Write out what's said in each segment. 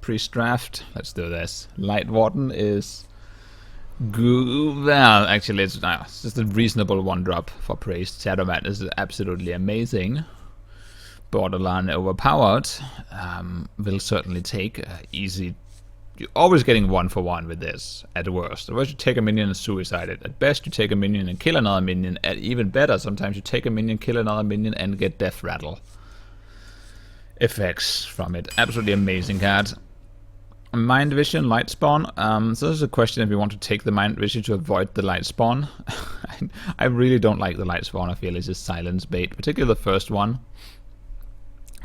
Priest draft. Let's do this. Light Warden is good. Well, actually, it's just a reasonable 1-drop for Priest. Shadow Madness is absolutely amazing. Borderline overpowered. Will certainly take easy. You're always getting 1-for-1 with this, at worst. At worst, you take a minion and suicide it. At best, you take a minion and kill another minion. At even better, sometimes you take a minion, kill another minion, and get Death Rattle effects from it. Absolutely amazing card. Mind Vision, Light Spawn. So this is a question if you want to take the Mind Vision to avoid the Light Spawn. I really don't like the Light Spawn. I feel it's just silence bait, particularly the first one.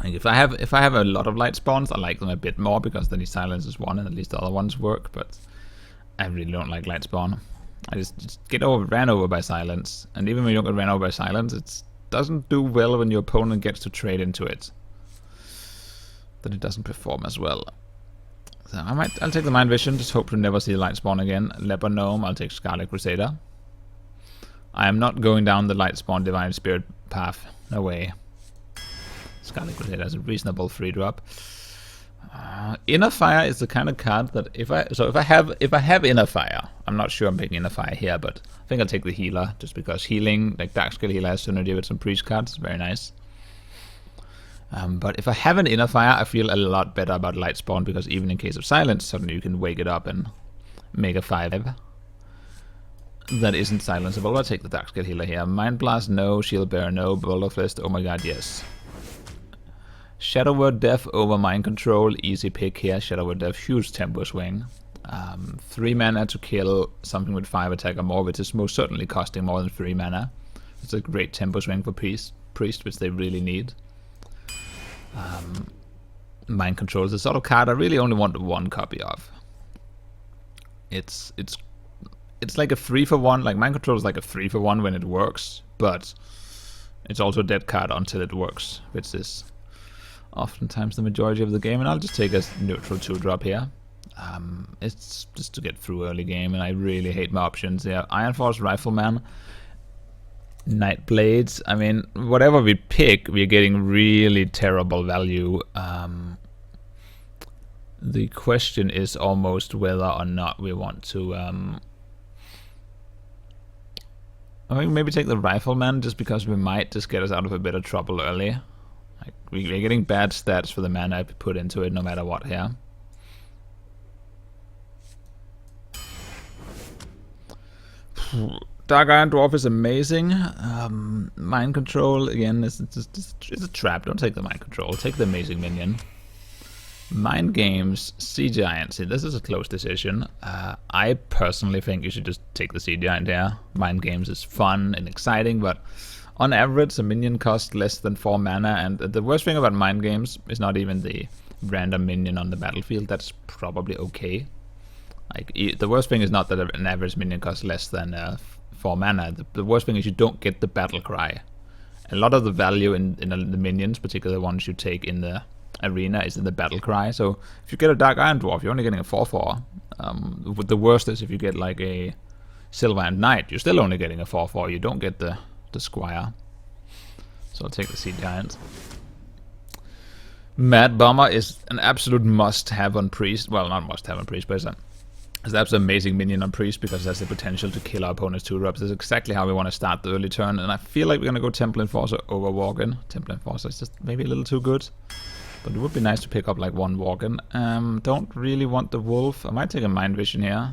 Like if I have a lot of light spawns, I like them a bit more because then he silences one and at least the other ones work. But I really don't like light spawn. I just get ran over by silence, and even when you don't get ran over by silence, it doesn't do well when your opponent gets to trade into it. Then it doesn't perform as well. So I'll take the Mind Vision. Just hope to never see light spawn again. Leper Gnome. I'll take Scarlet Crusader. I am not going down the light spawn Divine Spirit path. No way. Scarlet Crusader has a reasonable 3-drop. Inner Fire is the kind of card that if I have Inner Fire, I'm not sure I'm picking Inner Fire here, but I think I'll take the Healer just because healing, like Darkscale Healer, has synergy with some Priest cards. Very nice. But if I have an Inner Fire, I feel a lot better about Light Spawn because even in case of silence, suddenly you can wake it up and make a 5 that isn't silenceable. I'll take the Darkscale Healer here. Mind Blast, no. Shield Bearer, no. Bolt of Fist, oh my god, yes. Shadow Word Death over Mind Control, easy pick here. Shadow Word Death, huge tempo swing. 3 mana to kill something with 5 attack or more, which is most certainly costing more than 3 mana. It's a great tempo swing for Priest, which they really need. Mind Control is the sort of card I really only want 1 copy of. It's like a 3-for-1. Like Mind Control is like a 3-for-1 when it works, but it's also a dead card until it works, which is oftentimes the majority of the game, and I'll just take a neutral 2-drop here. It's just to get through early game, and I really hate my options here. Iron Force Rifleman, Night Blades. I mean, whatever we pick, we're getting really terrible value. The question is almost whether or not we want to I think maybe take the Rifleman just because we might just get us out of a bit of trouble early. Like we're getting bad stats for the mana I put into it no matter what here. Dark Iron Dwarf is amazing. Mind Control, again, is a trap. Don't take the Mind Control. Take the Amazing Minion. Mind Games, Sea Giant. See, this is a close decision. I personally think you should just take the Sea Giant here. Mind Games is fun and exciting, but on average, a minion costs less than 4 mana, and the worst thing about Mind Games is not even the random minion on the battlefield. That's probably okay. Like the worst thing is not that an average minion costs less than 4 mana. The worst thing is you don't get the battle cry. A lot of the value in the minions, particularly the ones you take in the arena, is in the battle cry. So if you get a Dark Iron Dwarf, you're only getting a 4/4. The worst is if you get like a Silver and Knight, you're still only getting a 4/4. You don't get the Squire. So I'll take the Sea Giant. Mad Bomber is an absolute must-have on Priest. Well, not must-have on Priest, but it's an amazing minion on Priest because it has the potential to kill our opponent's 2-drops. That's exactly how we want to start the early turn, and I feel like we're going to go Temple Enforcer over Worgen. Temple Enforcer is just maybe a little too good, but it would be nice to pick up like 1 Worgen. Don't really want the Wolf. I might take a Mind Vision here.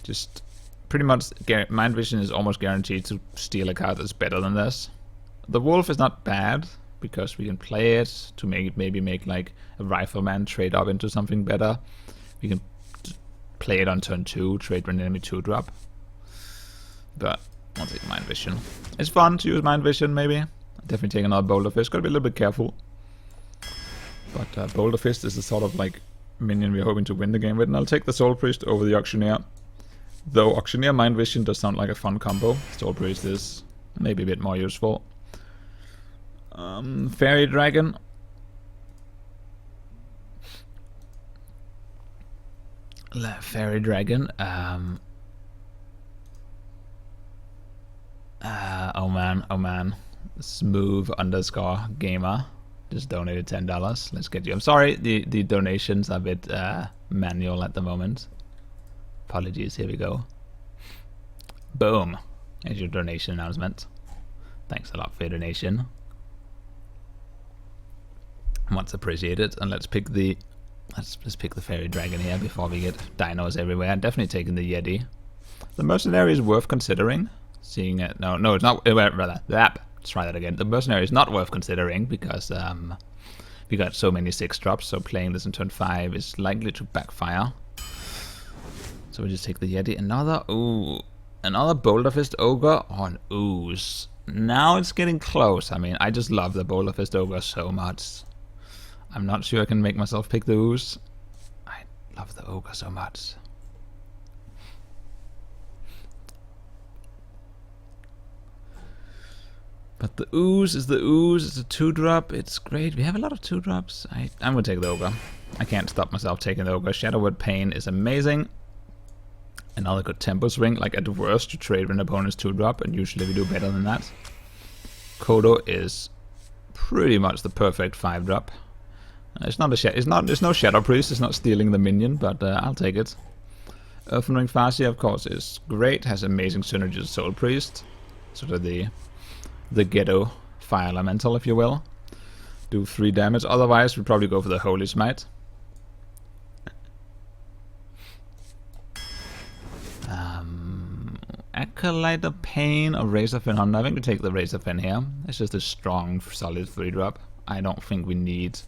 Just pretty much Mind Vision is almost guaranteed to steal a card that's better than this. The Wolf is not bad because we can play it to maybe make like a Rifleman trade up into something better. We can play it on turn 2, trade for an enemy 2-drop. But I'll take Mind Vision. It's fun to use Mind Vision, maybe. Definitely take another Boulder Fist. Gotta be a little bit careful. But Boulder Fist is the sort of like minion we're hoping to win the game with. And I'll take the Soul Priest over the Auctioneer. Though Auctioneer Mind Vision does sound like a fun combo. Soul Priest is maybe a bit more useful. Fairy Dragon. Fairy Dragon. Oh man. Smooth _ gamer. just donated $10. Let's get you. I'm sorry, the donations are a bit manual at the moment. Apologies. Here we go. Boom. Here's your donation announcement. Thanks a lot for your donation. Much appreciated. And let's pick the fairy dragon here before we get dinos everywhere. Definitely taking the Yeti. The mercenary is worth considering. Seeing it. No, it's not. Rather, let's try that again. The mercenary is not worth considering because we got so many 6-drops. So playing this in turn 5 is likely to backfire. So we just take the Yeti. Another Boulder Fist Ogre on Ooze. Now it's getting close. I mean, I just love the Boulder Fist Ogre so much. I'm not sure I can make myself pick the Ooze. I love the Ogre so much. But the Ooze is the Ooze. It's a 2-drop. It's great. We have a lot of 2-drops. I'm going to take the Ogre. I can't stop myself taking the Ogre. Shadowword Pain is amazing. Another good tempo swing. Like at worst, you trade when opponent's 2-drop, and usually we do better than that. Kodo is pretty much the perfect 5-drop. It's no Shadow Priest. It's not stealing the minion, but I'll take it. Earthenring Farsi, of course, is great. Has amazing synergy with Soul Priest. Sort of the ghetto fire elemental, if you will. Do 3 damage. Otherwise, we'd probably go for the Holy Smite. Acolyte of Pain or Razorfin Hunter. I think we take the Razorfin here. It's just a strong, solid 3-drop. I don't think we need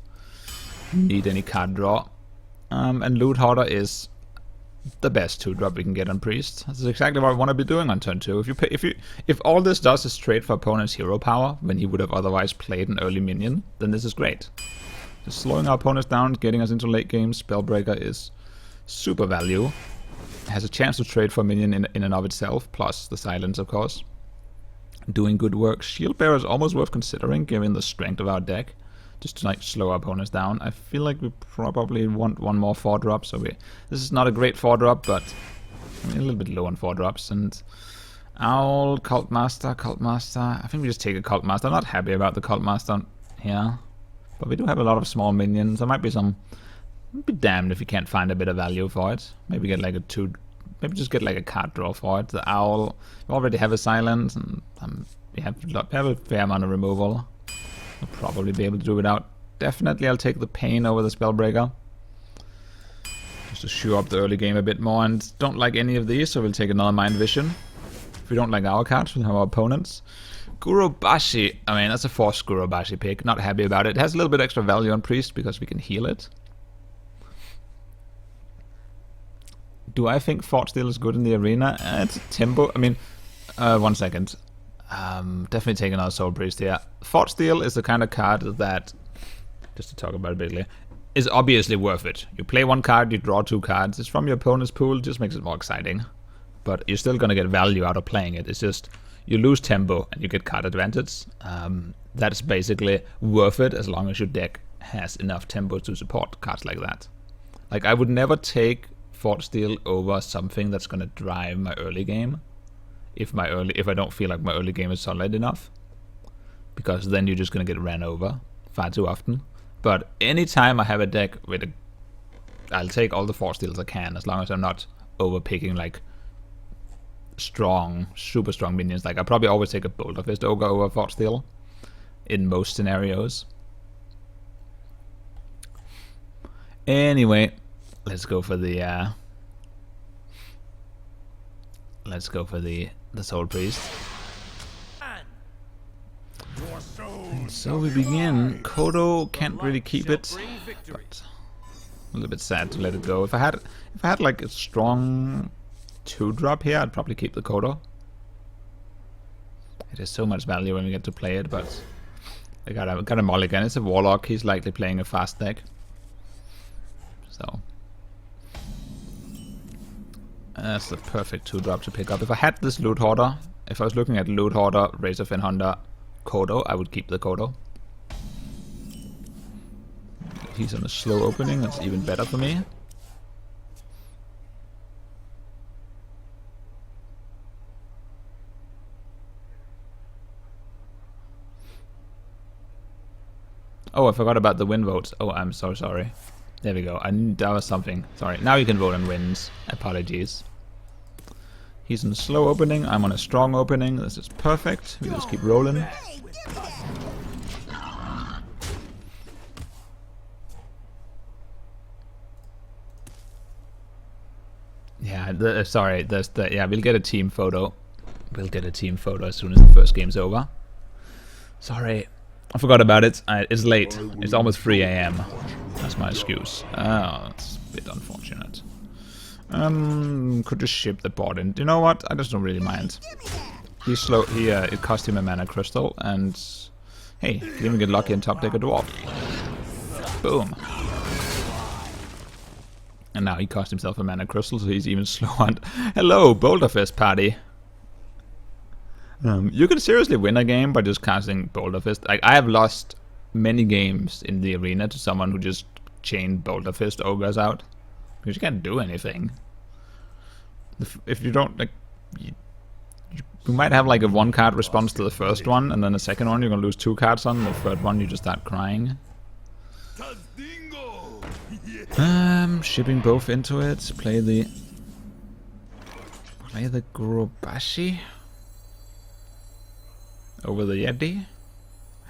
any card draw. And Loot Hoarder is the best 2-drop we can get on Priest. That's exactly what I want to be doing on turn 2. If all this does is trade for opponent's hero power when he would have otherwise played an early minion, then this is great. Just slowing our opponents down, getting us into late game. Spellbreaker is super value. Has a chance to trade for a minion in and of itself, plus the silence, of course. Doing good work. Shield Bearer is almost worth considering, given the strength of our deck, just to like slow our opponents down. I feel like we probably want one more 4-drop, so this is not a great 4-drop, but I mean, a little bit low on 4-drops. And Owl, Cult Master. I think we just take a Cult Master. I'm not happy about the Cult Master here, but we do have a lot of small minions. There might be some. I'd be damned if you can't find a bit of value for it. Maybe get like maybe just get like a card draw for it. The Owl, we already have a silence, and we have a fair amount of removal. We'll probably be able to do without. Definitely I'll take the Pain over the Spellbreaker. Just to shore up the early game a bit more, and don't like any of these, so we'll take another Mind Vision. If we don't like our cards, we'll have our opponents. Gurobashi, I mean, that's a forced Gurobashi pick. Not happy about it. It has a little bit extra value on Priest because we can heal it. Do I think Fort Steel is good in the arena? It's a tempo. I mean, 1 second. Definitely take another Soul Priest here. Fort Steel is the kind of card that, just to talk about it briefly, is obviously worth it. You play 1 card, you draw 2 cards. It's from your opponent's pool, it just makes it more exciting. But you're still going to get value out of playing it. It's just, you lose tempo and you get card advantage. That's basically worth it as long as your deck has enough tempo to support cards like that. Like, I would never take Fort Steel over something that's gonna drive my early game if I don't feel like my early game is solid enough, because then you're just gonna get ran over far too often. But anytime I have a deck with I'll take all the Fort Steels I can, as long as I'm not overpicking like strong, super strong minions. Like, I probably always take a Boulder Fist Ogre over Fort Steel in most scenarios. Anyway, let's go for the Soul Priest. And so we begin. Kodo can't really keep it, but a little bit sad to let it go. If I had like a strong 2-drop here, I'd probably keep the Kodo. It has so much value when we get to play it, but I got a mulligan. It's a Warlock. He's likely playing a fast deck. So that's the perfect 2-drop to pick up. If I had this Loot Hoarder, if I was looking at Loot Hoarder, Razorfin Hunter, Kodo, I would keep the Kodo. If he's on a slow opening, that's even better for me. Oh, I forgot about the win votes. Oh, I'm so sorry. There we go. That was something. Sorry. Now you can vote on wins. Apologies. He's in a slow opening. I'm on a strong opening. This is perfect. We just keep rolling. Yeah, sorry. Yeah, we'll get a team photo. We'll get a team photo as soon as the first game's over. Sorry. I forgot about it. It's late. It's almost 3 AM. That's my excuse. Oh, that's a bit unfortunate. Could just ship the bot in. You know what? I just don't really mind. He's slow. It cost him a mana crystal, and hey, he even get lucky and top deck a dwarf. Boom. And now he cost himself a mana crystal, so he's even slower. Hello, Boulder Fist party. You can seriously win a game by just casting Boulder Fist. Like, I have lost many games in the arena to someone who just chained Boulder Fist ogres out. Because you can't do anything. If you don't, like, you might have like a 1-card response to the first one, and then the second one you're gonna lose 2 cards on, and the third one you just start crying. Shipping both into it. Play the Gurobashi over the Yeti.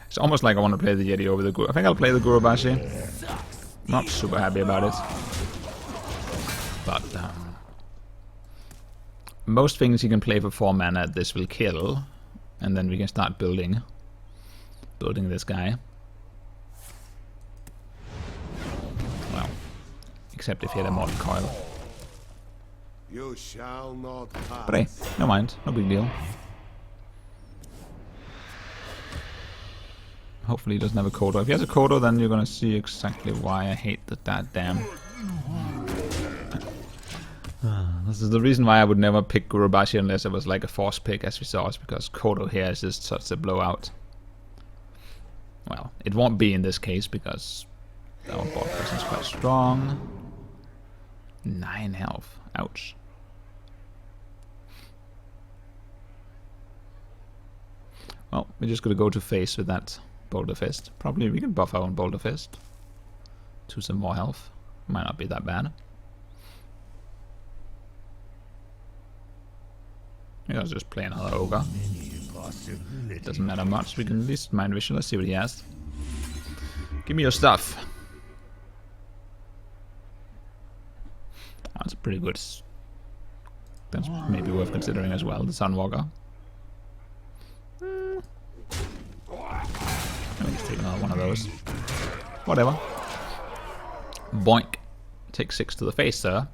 It's almost like I want to play the Yeti over the Guru. I think I'll play the Gurobashi. Not super happy about it, but most things you can play for 4 mana, this will kill, and then we can start building this guy. Well, except if he had a modern coil. You shall not pass. But hey, no mind, no big deal. Hopefully he doesn't have a Kodo. If he has a Kodo, then you're gonna see exactly why I hate that damn. This is the reason why I would never pick Gurobashi unless it was like a force pick, as we saw, is because Kodo here is just such a blowout. Well, it won't be in this case because our board person is quite strong. 9 health. Ouch. Well, we're just gonna go to face with that Boulder Fist. Probably we can buff our own Boulder Fist to some more health. Might not be that bad. Yeah, I'll just play another ogre. Doesn't matter much. We can at least mind vision. Let's see what he has. Give me your stuff. That's pretty good. That's maybe worth considering as well. The Sunwalker. Let me just take another one of those. Whatever. Boink. Take 6 to the face, sir.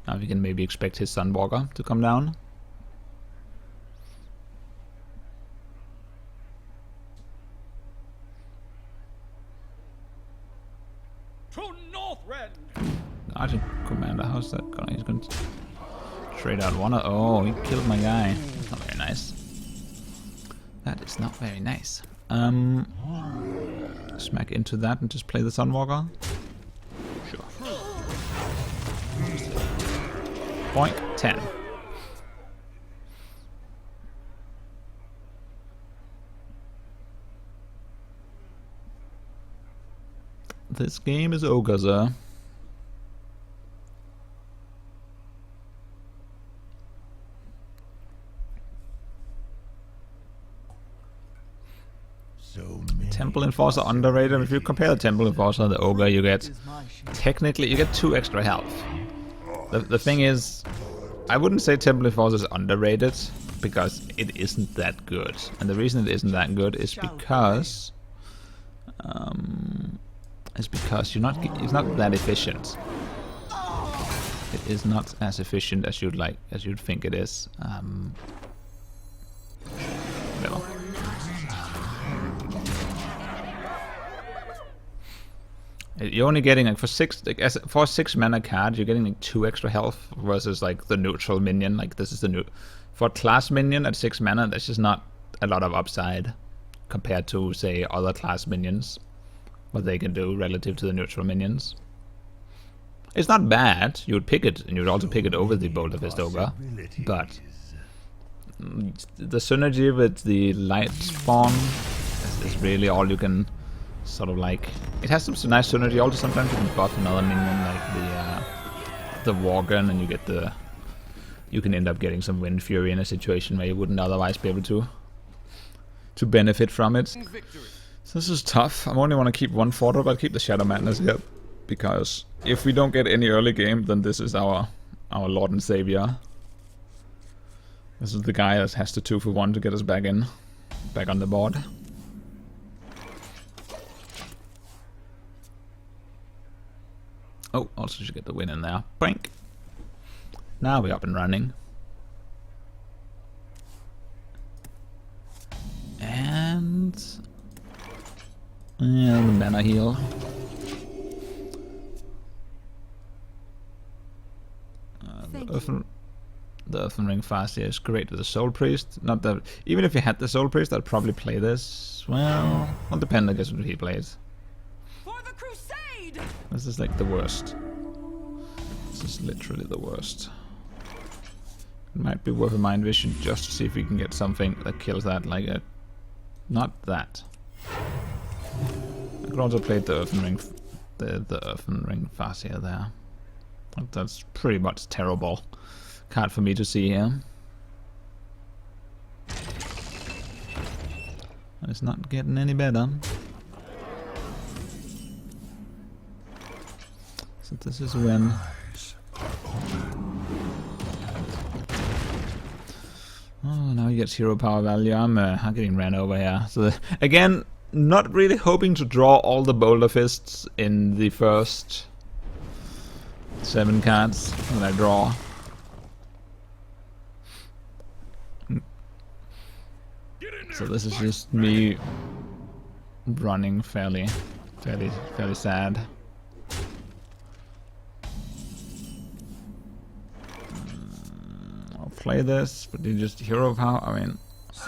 Now we can maybe expect his Sunwalker to come down. To Northrend. Argent Commander, how's that going? He's going to trade out one. Oh, he killed my guy. That's not very nice. That is not very nice. Smack into that and just play the Sunwalker. Sure. Boink, 10. This game is ogre, sir. Temple Enforcer underrated. If you compare the Temple Enforcer and the ogre, you get technically you get 2 extra health. The thing is, I wouldn't say Temple Enforcer is underrated because it isn't that good, and the reason it isn't that good is because it's not that efficient. It is not as efficient as you'd think it is. Whatever. You're only getting like for 6 mana card, you're getting like 2 extra health versus like the neutral minion. Like this is the new for class minion at 6 mana. That's just not a lot of upside compared to say other class minions, what they can do relative to the neutral minions. It's not bad. You would pick it, and you would also pick it over the Boulder Fist Ogre, but the synergy with the light spawn is really all you can sort of like. It has some nice synergy. Also, sometimes you can buff another minion like the Worgen, and you get the. You can end up getting some Wind Fury in a situation where you wouldn't otherwise be able to benefit from it. So this is tough. I only want to keep one fort up. I'll keep the Shadow Madness here, because if we don't get any early game, then this is our Lord and Savior. This is the guy that has to 2-for-1 to get us back on the board. Oh, also should get the win in there. Boink. Now we're up and running. And yeah, the mana heal. The Earthen Ring Fascia is great with the Soul Priest. Not that even if you had the Soul Priest, I'd probably play this. Well, it'll depend, I guess, what he plays. For the crusade! This is like the worst. This is literally the worst. It might be worth a Mind Vision just to see if we can get something that kills that, like a. Not that. I could also play the Earthen Ring, the Earthen Ring Fascia there. That's pretty much terrible card for me to see here. And it's not getting any better. So this is when. Oh, now he gets hero power value. I'm getting ran over here. So again, not really hoping to draw all the Boulder Fists in the first 7 cards that I draw. So this is just me running fairly sad. I'll play this, but you just hero power. I mean, it's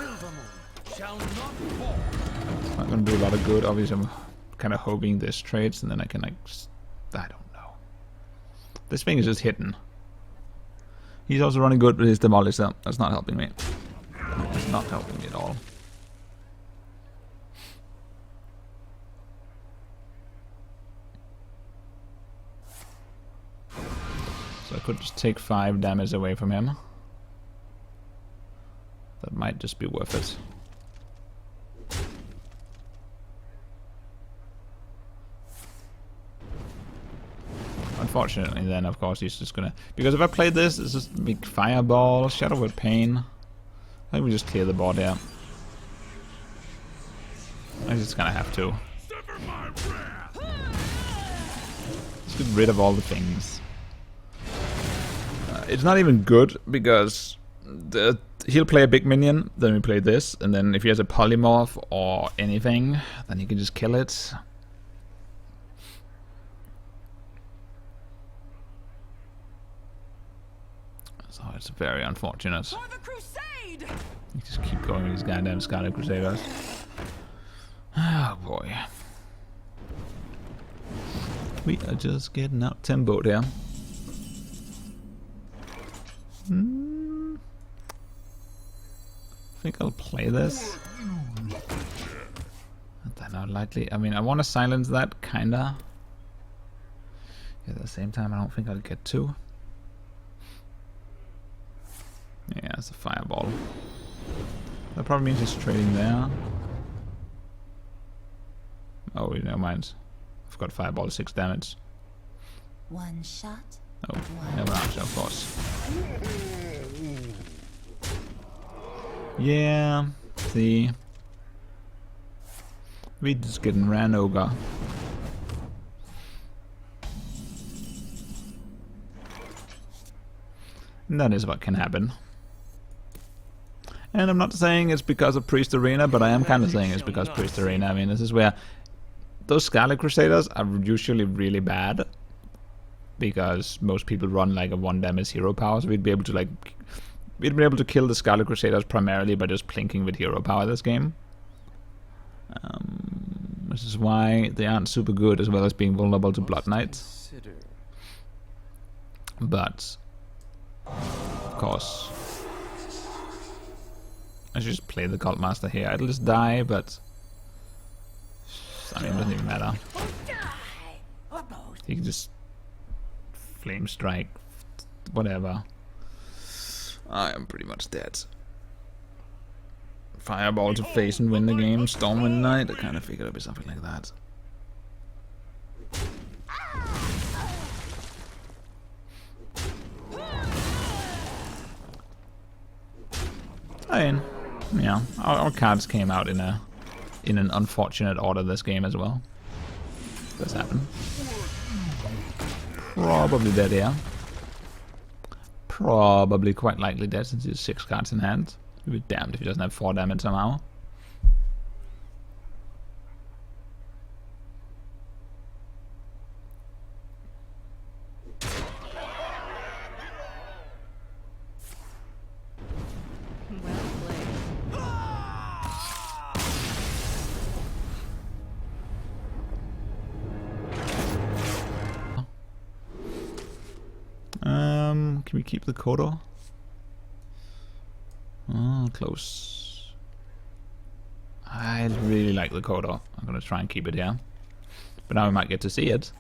not gonna do a lot of good. Obviously, I'm kind of hoping this trades, and then I can like, I don't know. This thing is just hitting. He's also running good with his Demolisher. That's not helping me. It's not helping me at all. So I could just take 5 damage away from him. That might just be worth it. Unfortunately, then of course he's just gonna. Because if I play this, it's just big Fireball, Shadow with Pain. I think we just clear the board here. I just kind of have to. Let's get rid of all the things. It's not even good because he'll play a big minion, then we play this, and then if he has a polymorph or anything, then he can just kill it. So it's very unfortunate. For the crusade! You just keep going with these goddamn Scarlet Crusaders. Oh boy. We are just getting out tempoed here. I think I'll play this. I don't know, lightly. I mean, I want to silence that, kinda. At the same time, I don't think I'll get to. Yeah, it's a Fireball. That probably means he's trading there. Oh, never mind. I've got Fireball 6 damage. One shot. Oh, never answer, of course. Yeah, see. We just getting ran over. And that is what can happen. And I'm not saying it's because of Priest Arena, but I am kind of saying it's because Priest Arena. I mean, this is where those Scarlet Crusaders are usually really bad, because most people run like a 1 damage hero power, so we'd be able to kill the Scarlet Crusaders primarily by just plinking with hero power this game. This is why they aren't super good, as well as being vulnerable to Blood Knights. But of course, I should just play the Cult Master here. It'll just die, but I mean, it doesn't even matter. He can just Flame Strike, whatever. I am pretty much dead. Fireball to face and win the game. Stormwind Knight. I kind of figured it'd be something like that. I mean, yeah, our cards came out in an unfortunate order this game as well. Does happen. Probably dead here. Probably quite likely dead since he has 6 cards in hand. He'd be damned if he doesn't have 4 damage somehow. Can we keep the Kodo? Oh, close. I really like the Kodo. I'm gonna try and keep it here. But now we might get to see it.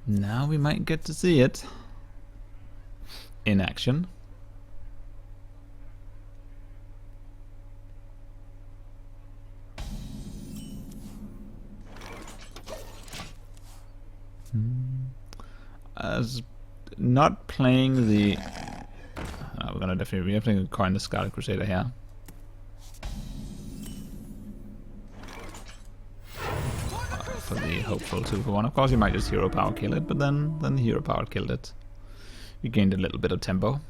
Now we might get to see it in action. As not playing the we're gonna definitely have to coin the Scarlet Crusader here. For the hopeful 2-for-1. Of course you might just hero power kill it, but then the hero power killed it. You gained a little bit of tempo.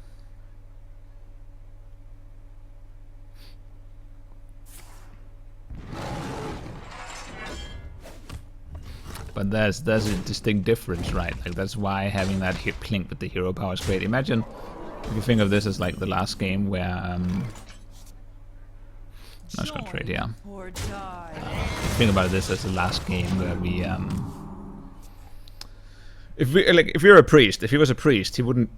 But there's a distinct difference, right? Like that's why having that hit clink with the hero power is great. Imagine if you think of this as like the last game where I'm just gonna trade here. Think about this as the last game where we if you're a priest, if he was a priest, he wouldn't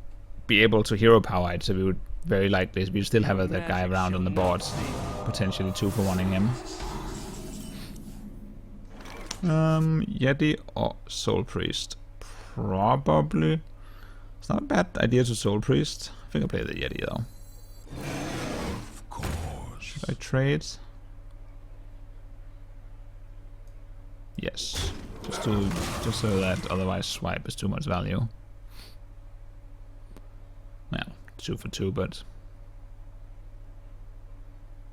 be able to hero power it, so we would very likely we'd still have that guy around on the board, potentially 2-for-1ing him. Yeti or Soul Priest? Probably. It's not a bad idea to Soul Priest. I think I'll play the Yeti though. Of course. Should I trade? Yes. Just so that otherwise swipe is too much value. Well, 2 for 2, but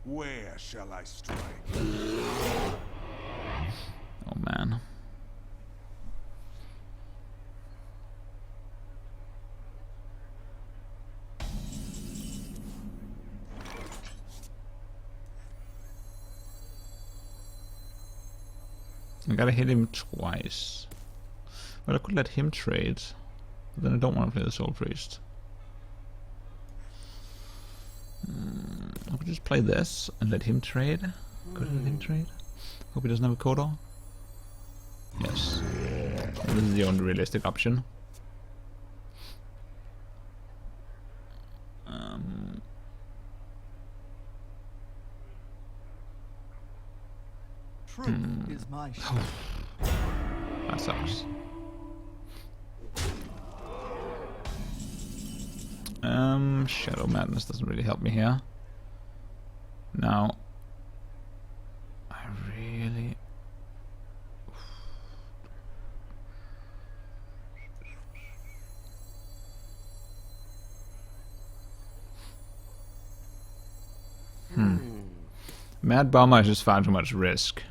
Where shall I strike? oh man. I gotta hit him twice. But I could let him trade. But then I don't want to play the Soul Priest. I could just play this and let him trade. Could I let him trade? Hope he doesn't have a Kodo. Yes. This is the only realistic option. Truth is my That sucks. Shadow Madness doesn't really help me here. Now, I really... Mad Bomber is just far too much risk.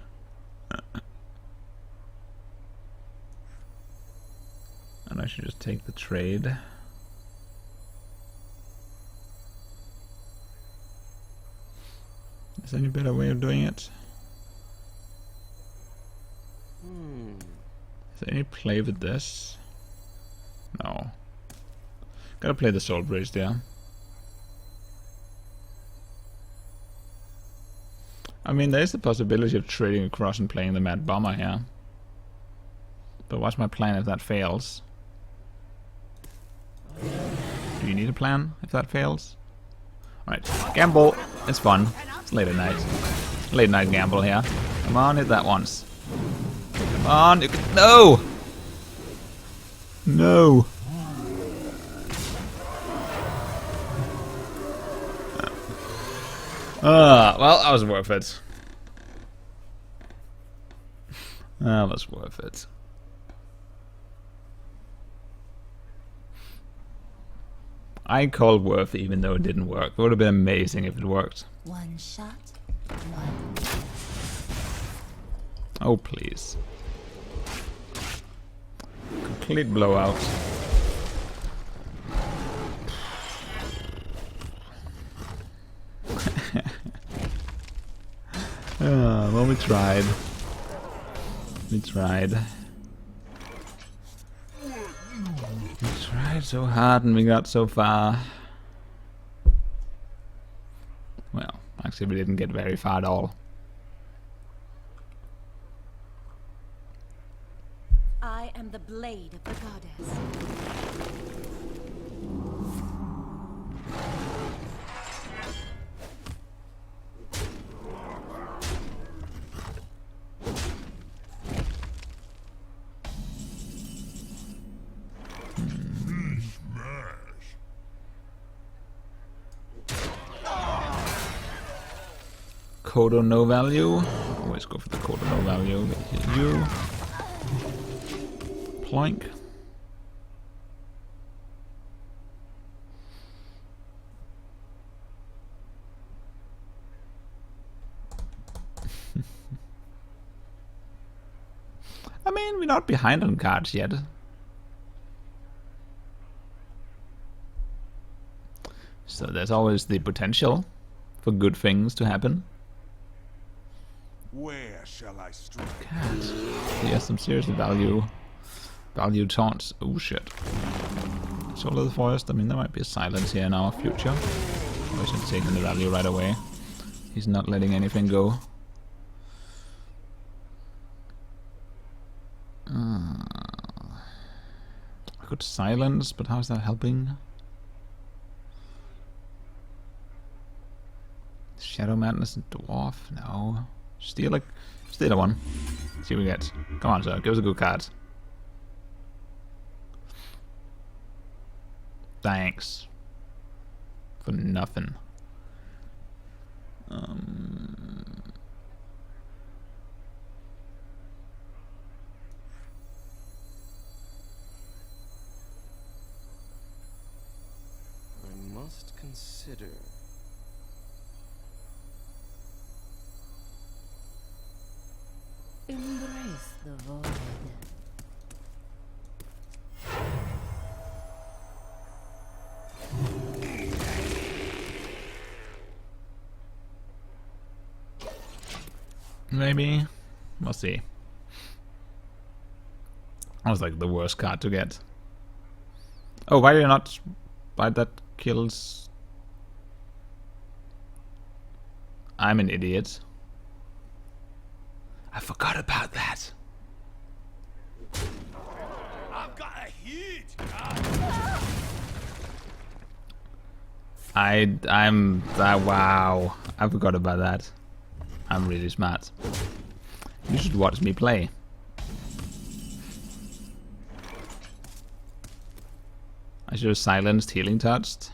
And I should just take the trade. Is there any better way of doing it? Is there any play with this? No. Gotta play the Soul Priest, yeah. I mean, there's the possibility of trading across and playing the Mad Bomber here. But what's my plan if that fails? Do you need a plan if that fails? Alright, gamble. It's fun. It's late at night. Late night gamble here. Come on, hit that once. Come on, you can. No! No! Well, that was worth it. That was worth it. I called worth it even though it didn't work. It would have been amazing if it worked. One shot, one. Oh, please. Complete blowout. Well, we tried. We tried. We tried so hard and we got so far. Well, actually we didn't get very far at all. I am the blade of the goddess. Kodo no value. Always go for the Kodo no value. Hit you. Plank. I mean, we're not behind on cards yet. So there's always the potential for good things to happen. Where shall I strike? Cat. He has some serious value taunts. Oh shit. Soul of the Forest. I mean, there might be a silence here in our future. Oh, he's not taking the value right away. He's not letting anything go. I could silence, but how is that helping? Shadow Madness and Dwarf? No. Steal a one. See what we get. Come on, sir. Give us a good card. Thanks. For nothing. I must consider. Embrace the void. Maybe. We'll see. That was like the worst card to get. Oh, why do you not... Why that kills... I'm an idiot. I forgot about that. I've got a huge wow. I forgot about that. I'm really smart. You should watch me play. I should have silenced Healing Touched.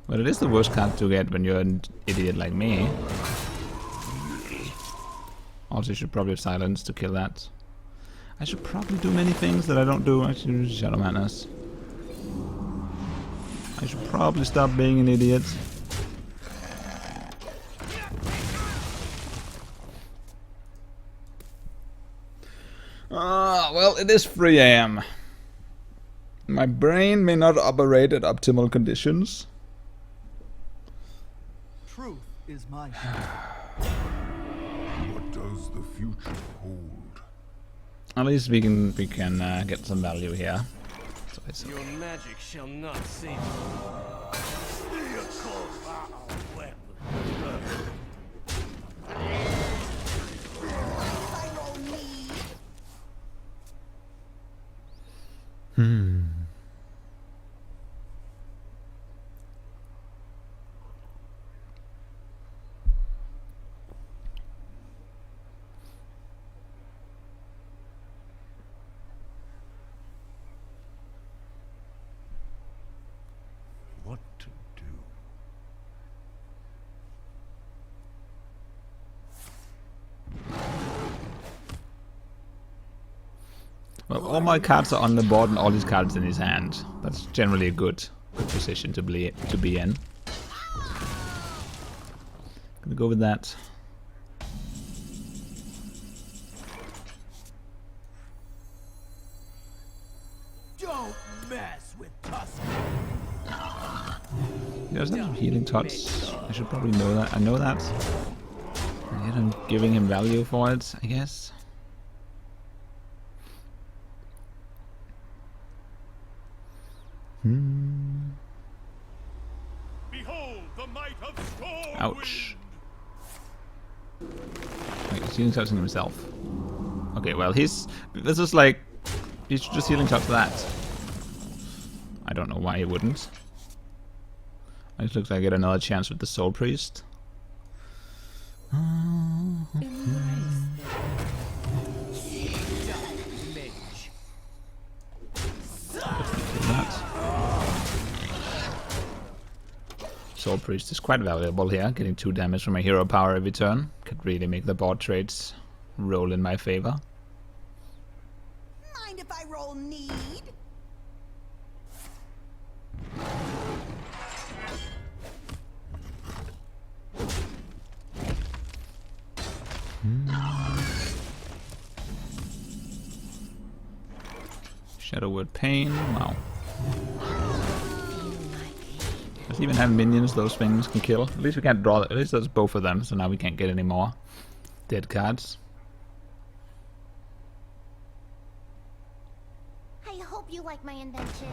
Well, it is the worst card to get when you're an idiot like me. Also, you should probably have silenced to kill that. I should probably do many things that I don't do. I should use Shadow Madness. I should probably stop being an idiot. Well, it is 3 AM. My brain may not operate at optimal conditions. Truth is my What does the future hold? At least we can get some value here. So it's Your magic shall not save you. Well, all my cards are on the board and all his cards in his hand. That's generally a good position to be in. Gonna go with that. Don't mess with Tusk. He does have some healing tots. I should probably know that. I know that. And yet I'm giving him value for it, I guess. Behold the might of storm. Ouch. Wait, he's healing touching himself. Okay, well this is like, he's just healing touch that. I don't know why he wouldn't. It looks like I get another chance with the Soul Priest. That. Soul Priest is quite valuable here, getting 2 damage from my hero power every turn. Could really make the board trades roll in my favor. Mind if I roll need? Shadow Word Pain, wow. Does he even have minions those things can kill? At least we can't draw, at least that's both of them, so now we can't get any more dead cards. I hope you like my invention.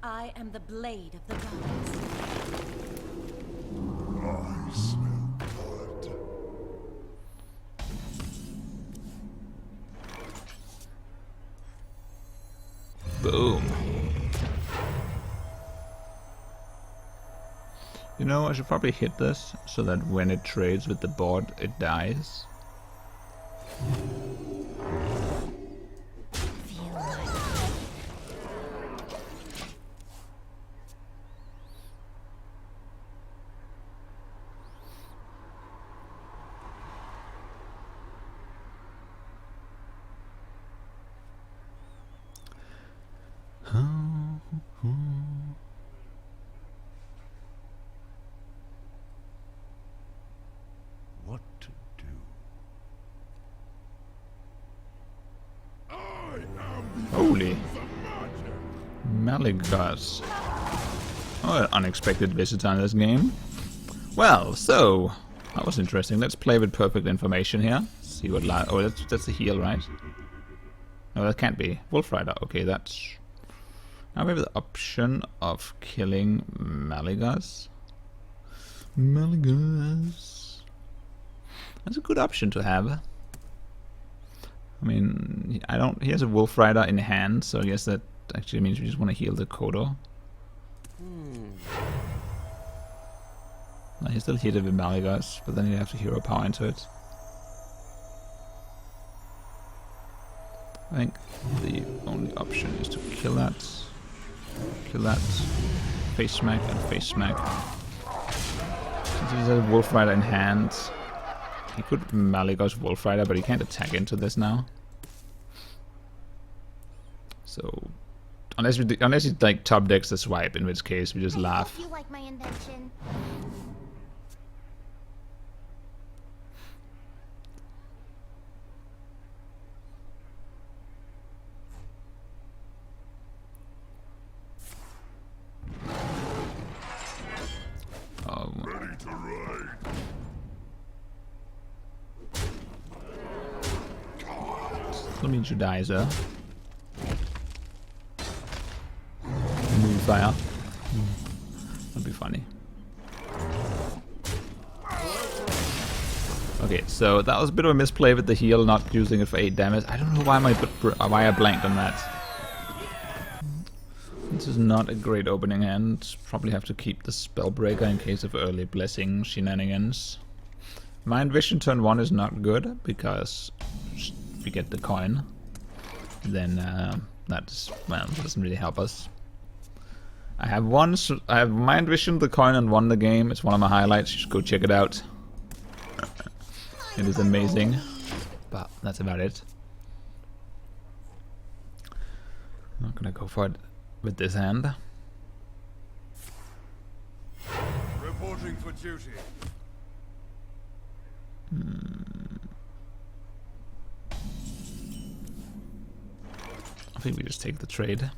I am the blade of the goddess. I smell blood. Boom. You know, I should probably hit this so that when it trades with the board, it dies. Feel like What to do? I am the Holy magic. Maligas. Oh, an unexpected visitor in this game. Well, so that was interesting. Let's play with perfect information here. See what oh, that's a heal, right? No, that can't be. Wolf Rider. Okay, that's... Now we have the option of killing Maligas. Maligas. That's a good option to have. I mean, he has a Wolf Rider in hand, so I guess that actually means we just want to heal the Kodo. No, he's still hit it with Maligas, but then you have to hero power into it. I think the only option is to kill that, face smack, and face smack. Since he has a Wolf Rider in hand, he could Maligas Wolf Rider, but he can't attack into this now. So, unless he like top decks the swipe, in which case we just laugh. I hope you like my invention. Ready to ride. That means you die, sir. Moonfire. That'd be funny. Okay, so that was a bit of a misplay with the heal, not using it for 8 damage. I don't know why I blanked on that. This is not a great opening hand. Probably have to keep the Spellbreaker in case of early blessing shenanigans. Mind Vision turn 1 is not good because if we get the coin, then that's, well, doesn't really help us. I have Mind Vision, the coin, and won the game. It's one of my highlights. You should go check it out. It is amazing, but that's about it. Not gonna go for it with this hand. Reporting for duty. I think we just take the trade.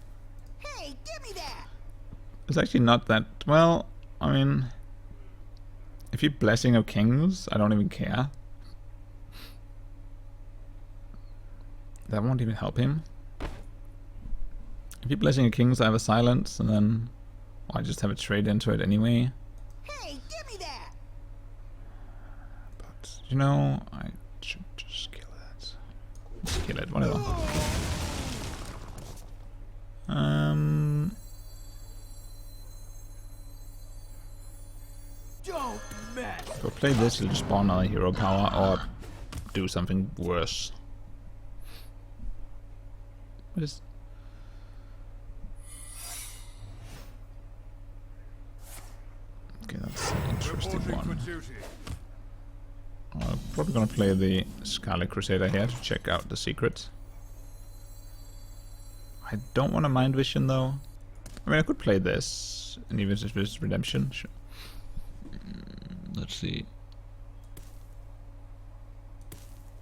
Hey, give me that! It's actually not that well. I mean, if you're Blessing of Kings, I don't even care. That won't even help him. If you're Blessing of Kings, I have a silence, and then I just have a trade into it anyway. Hey, give me that! But you know, I should just kill that. Just kill it, whatever. Don't mess! If I play this, he'll just spawn another hero power or do something worse. What is? Okay, that's an interesting Reporting for one. duty. I'm probably gonna play the Scarlet Crusader here to check out the secret. I don't want a Mind Vision though. I mean, I could play this, and even if it's Redemption. Sure. Let's see.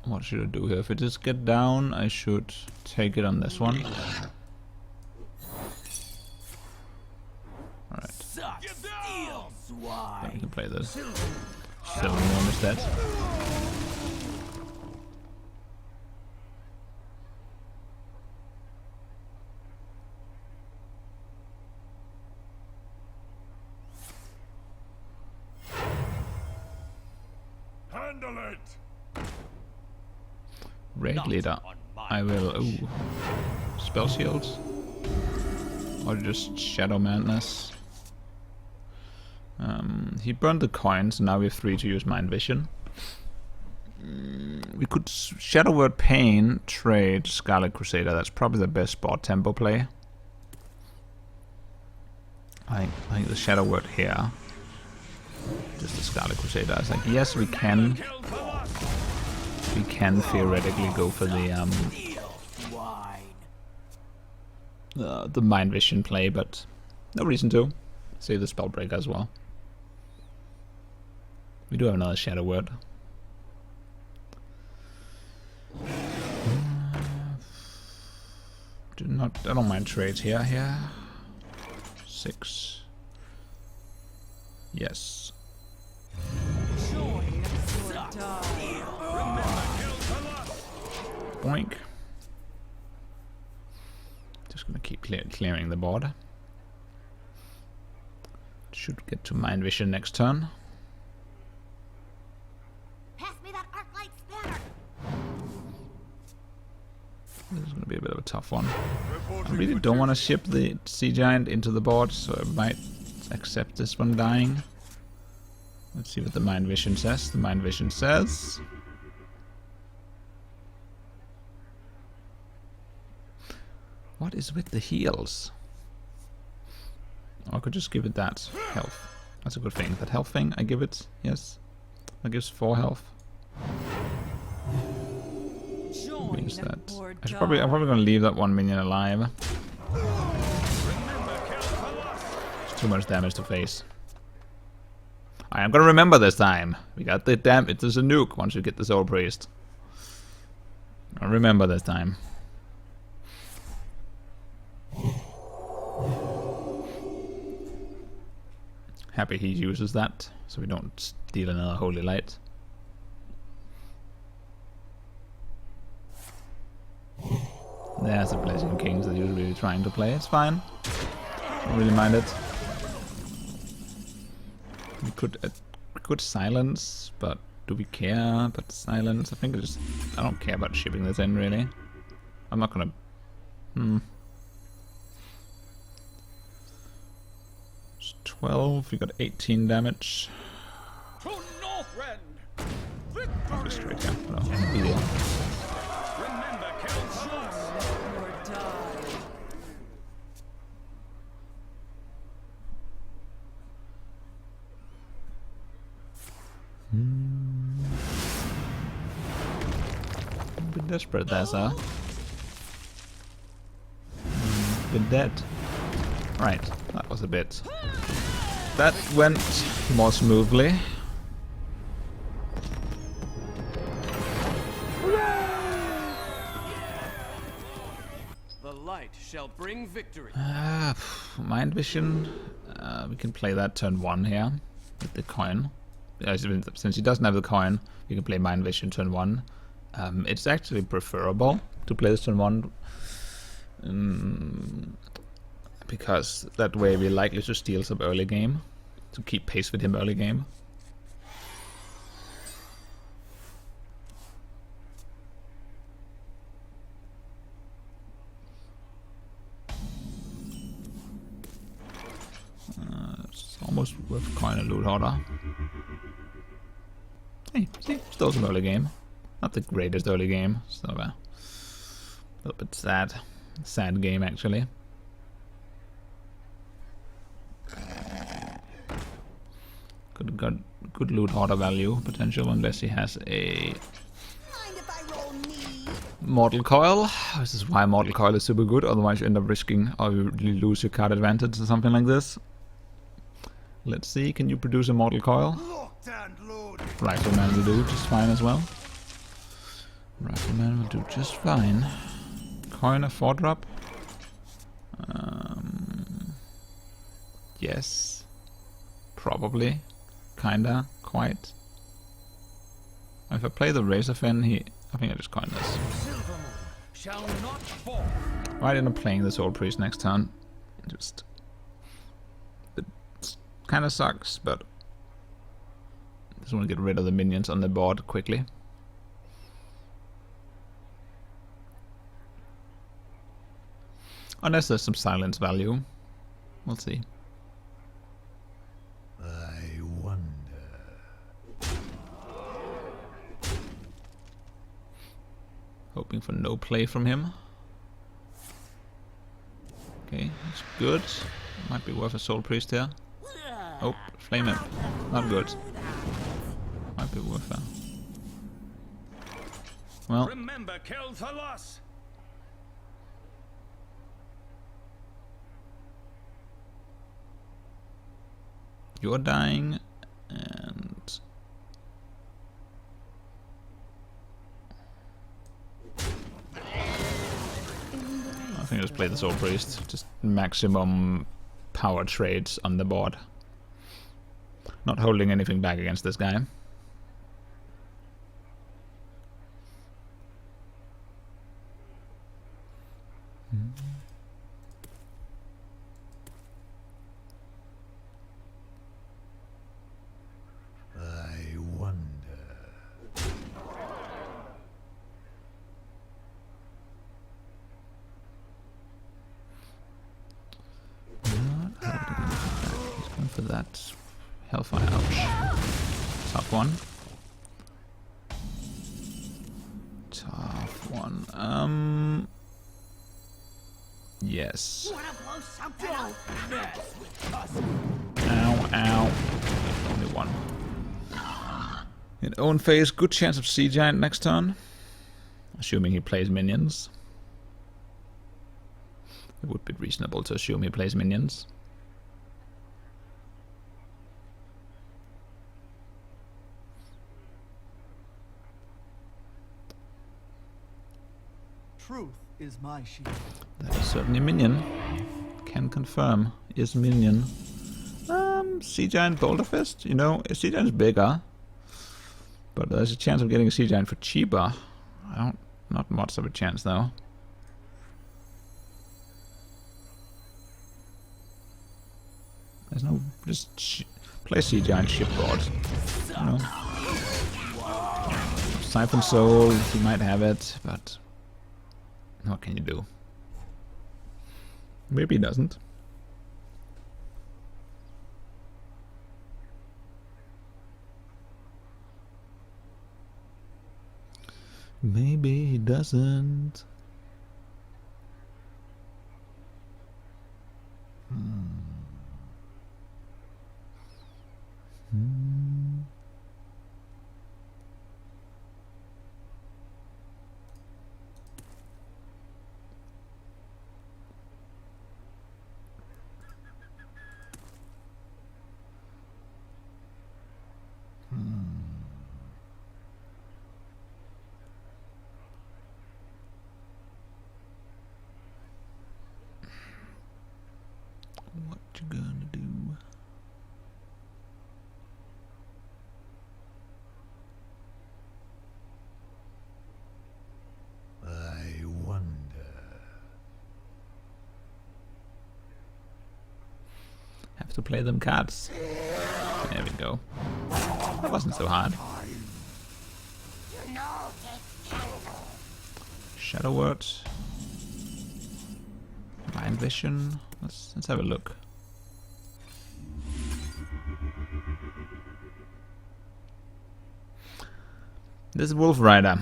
What should I do here? If it is get down, I should take it on this one. Alright, Suck! Steal, then we swine! can play this. Silvermorn is dead. Handle it. Raid leader. I will. Ooh. Spell shields. Or just Shadow Madness. He burned the coins, and now we have 3 to use Mind Vision. We could Shadow Word Pain, trade Scarlet Crusader. That's probably the best board tempo play. I think the Shadow Word here. Just the Scarlet Crusader. It's like, yes, we can. We can theoretically go for Steal, swine! the Mind Vision play, but no reason to. Save the Spellbreaker as well. We do have another Shadow Word. I don't mind trades here. 6. Yes. Boink. Just gonna keep clearing the board. Should get to Mind Vision next turn. Pass me that arc light spanner. This is gonna be a bit of a tough one. I really don't want to ship the Sea Giant into the board, so I might accept this one dying. Let's see what the Mind Vision says. The Mind Vision says... What is with the heals? I could just give it that health. That's a good thing. That health thing, I give it, yes. That gives 4 health. Means that I'm probably gonna leave that 1 minion alive. It's too much damage to face. I am gonna remember this time. We got the it is a nuke once we get the Soul Priest. I'll remember this time. Happy he uses that, so we don't steal another Holy Light. There's the Blazing Kings that you're really trying to play. It's fine. Don't really mind it. We could silence, but do we care? But silence, I don't care about shipping this in really. I'm not gonna. It's 12. We got 18 damage. To Northrend! Just straight here. No, no big deal. Remember, Count or die. A bit desperate there, sir. been dead. Right, that was a bit... That went more smoothly. The light shall bring victory. Mind Vision. We can play that turn 1 here with the coin. Since he doesn't have the coin, you can play Mind Vision turn 1. It's actually preferable to play this turn 1. Because that way we're likely to steal some early game. To keep pace with him early game. It's almost worth coin and loot hoarder. Hey, see, still some early game. Not the greatest early game, so a little bit sad. Sad game actually. Good loot hoarder value potential unless he has a Mortal Coil. This is why Mortal Coil is super good, otherwise you end up risking or you lose your card advantage or something like this. Let's see, can you produce a Mortal Coil? Rifleman will do just fine as well. Rifleman will do just fine. Coin a 4-drop? Yes. Probably. Kinda. Quite. If I play the Razorfen, I think I just coin this. Shall not fall. Why didn't I playing the Soul Priest next turn? Just... It kinda sucks, but... Just want to get rid of the minions on the board quickly. Unless there's some silence value. We'll see. I wonder. Hoping for no play from him. Okay, that's good. Might be worth a Soul Priest here. Oh, Flame Imp. Not good. Might be worth that. Well, Remember, kill the loss. you're dying, and I think just play the Soul Priest. Just maximum power trades on the board. Not holding anything back against this guy. I wonder. He's going for that Hellfire. Ouch. Tough one. Tough one. Yes. Ow, ow. Only one. In own phase, good chance of Sea Giant next turn. Assuming he plays minions. It would be reasonable to assume he plays minions. Truth is my shield. That is certainly minion. Can confirm. Is minion. Sea Giant Boulder Fist? You know, a Sea Giant is bigger. But there's a chance of getting a Sea Giant for cheaper. Not much of a chance though. There's no... Just play Sea Giant shipboard. You know? Siphon Soul, you might have it, but... What can you do? Maybe he doesn't. Maybe he doesn't. to play them cards. There we go. That wasn't so hard. Shadow Word. Mind Vision. Let's have a look. This is Wolf Rider.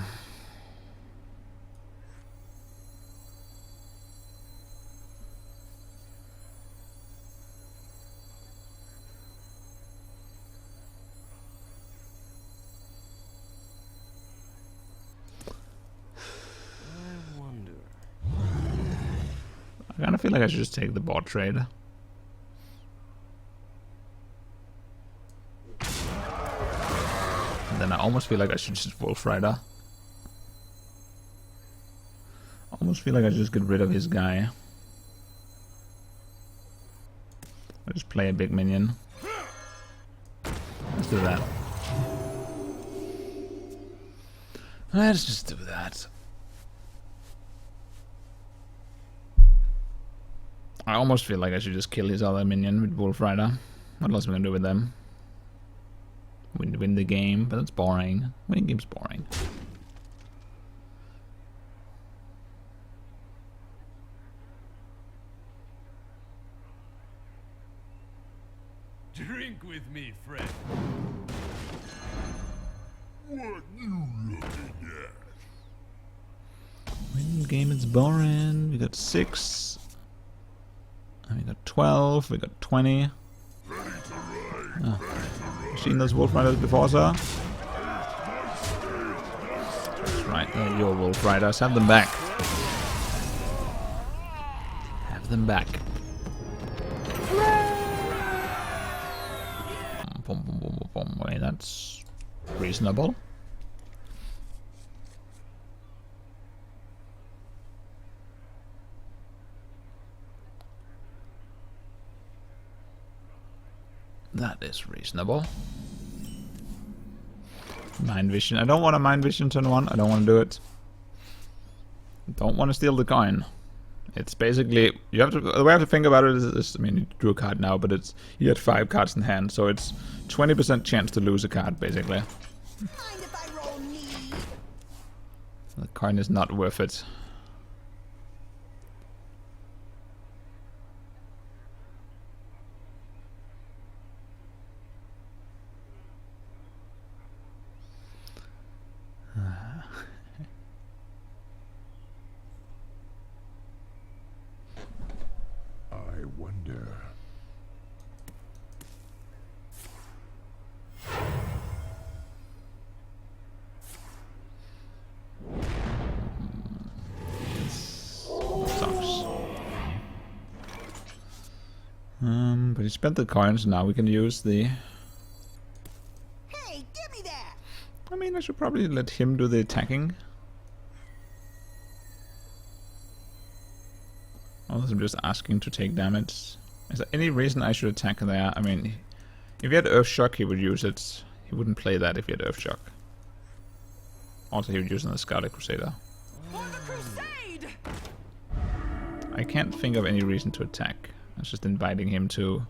I kind of feel like I should just take the board trade. And then I almost feel like I should just Wolf Rider. Almost feel like I should just get rid of his guy. I'll just play a big minion. Let's do that. Let's just do that. I almost feel like I should just kill his other minion with Wolf Rider. What else am I gonna do with them? Win the game, but that's boring. Winning game's boring. Drink with me, friend. What you looking at? Winning game is boring. We got 6. And we got 12. We got 20. Oh. Seen those Wolf Riders before, sir? That's right, they're your Wolf Riders. Have them back. Have them back. Wait, that's reasonable. That is reasonable. Mind Vision. I don't want a Mind Vision turn 1. I don't want to do it. Don't want to steal the coin. It's basically, you have to, the way I have to think about it is, I mean, you drew a card now, but it's, you had 5 cards in hand, so it's 20% chance to lose a card, basically. Mind if I roll me? The coin is not worth it. I wonder. Sucks. But he spent the coins, now we can use the... Hey, give me that! I mean, I should probably let him do the attacking. Unless I'm just asking to take damage. Is there any reason I should attack there? I mean, if he had Earthshock, he would use it. He wouldn't play that if he had Earthshock. Also, he would use it on the Scarlet Crusader. For the crusade! I can't think of any reason to attack. I was just inviting him to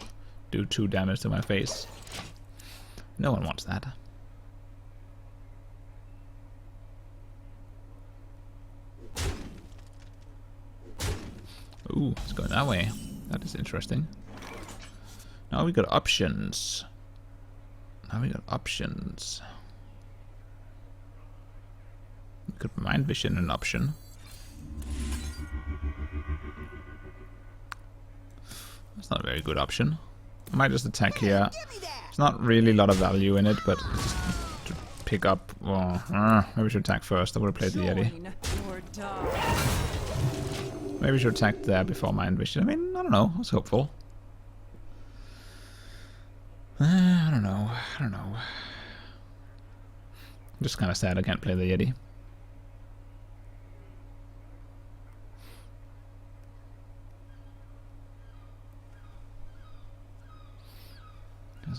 do 2 damage to my face. No one wants that. Ooh, it's going that way. That is interesting. Now we got options. Now we got options. We could Mind Vision an option. That's not a very good option. I might just attack here. It's not really a lot of value in it, but just to pick up. Well, maybe we should attack first. I would have played the Yeti. Maybe we should attack there before Mind Vision. I mean, I don't know. I was hopeful. I don't know. I don't know. I'm just kind of sad I can't play the Yeti.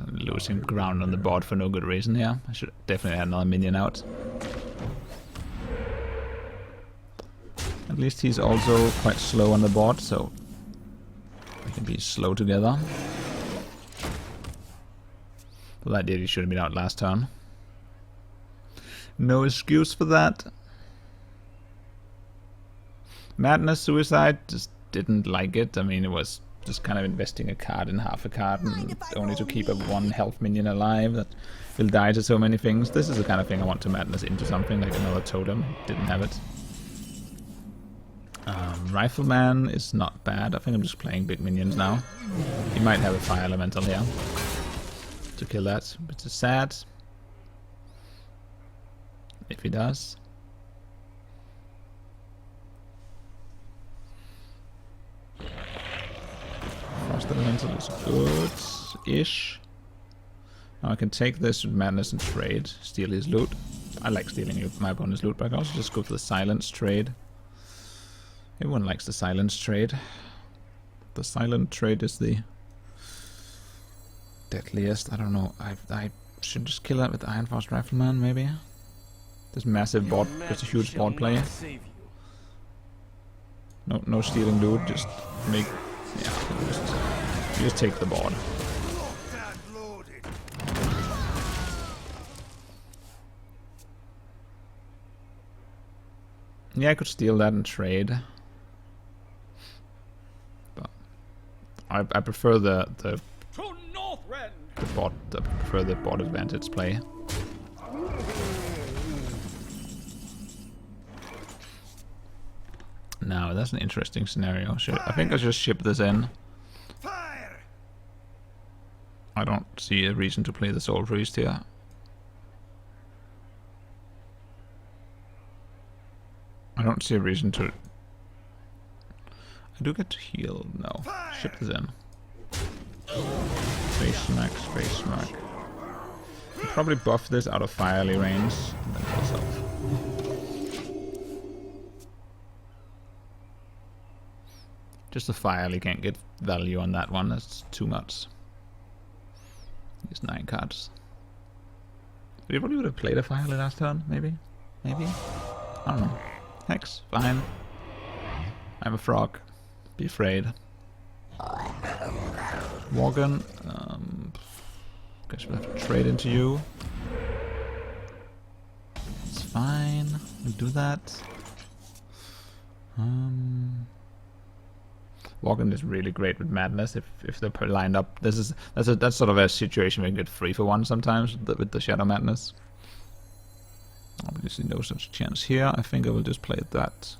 I'm losing ground on the board for no good reason here. I should definitely have another minion out. At least he's also quite slow on the board, so we can be slow together. Well, that did. He should have been out last turn. No excuse for that. Madness, Suicide, just didn't like it. I mean, it was just kind of investing a card in half a card and only to keep a 1 health minion alive that will die to so many things. This is the kind of thing I want to Madness into something, like another totem. Didn't have it. Rifleman is not bad. I think I'm just playing big minions now. He might have a fire elemental here to kill that, which is sad. If he does. Frost elemental is good-ish. Now I can take this with Madness and trade, steal his loot. I like stealing my opponent's loot, but I can also just go for the silence trade. Everyone likes the silence trade. The silent trade is the deadliest. I don't know. I should just kill that with the Iron Frost Rifleman, maybe. This massive bot, just a huge board play. No stealing loot. Just make. Yeah, just take the board. Yeah, I could steal that and trade. But I prefer the bot. I prefer the bot advantage play. Now that's an interesting scenario. I think I'll just ship this in. I don't see a reason to play the Soul Priest here. I don't see a reason to. I do get to heal. No, ship this in. Space smack, space smack. I'll probably buff this out of Firely range and then kill self. Just the Firely can't get value on that one. That's too much. Use 9 cards. We probably would have played a Firely last turn. Maybe. I don't know. Hex, fine. I'm a frog. Be afraid. Worgen. Guess we'll have to trade into you. It's fine. We'll do that. Worgen is really great with Madness if they're lined up. That's sort of a situation where you can get free for one sometimes with the Shadow Madness. Obviously no such chance here. I think I will just play that.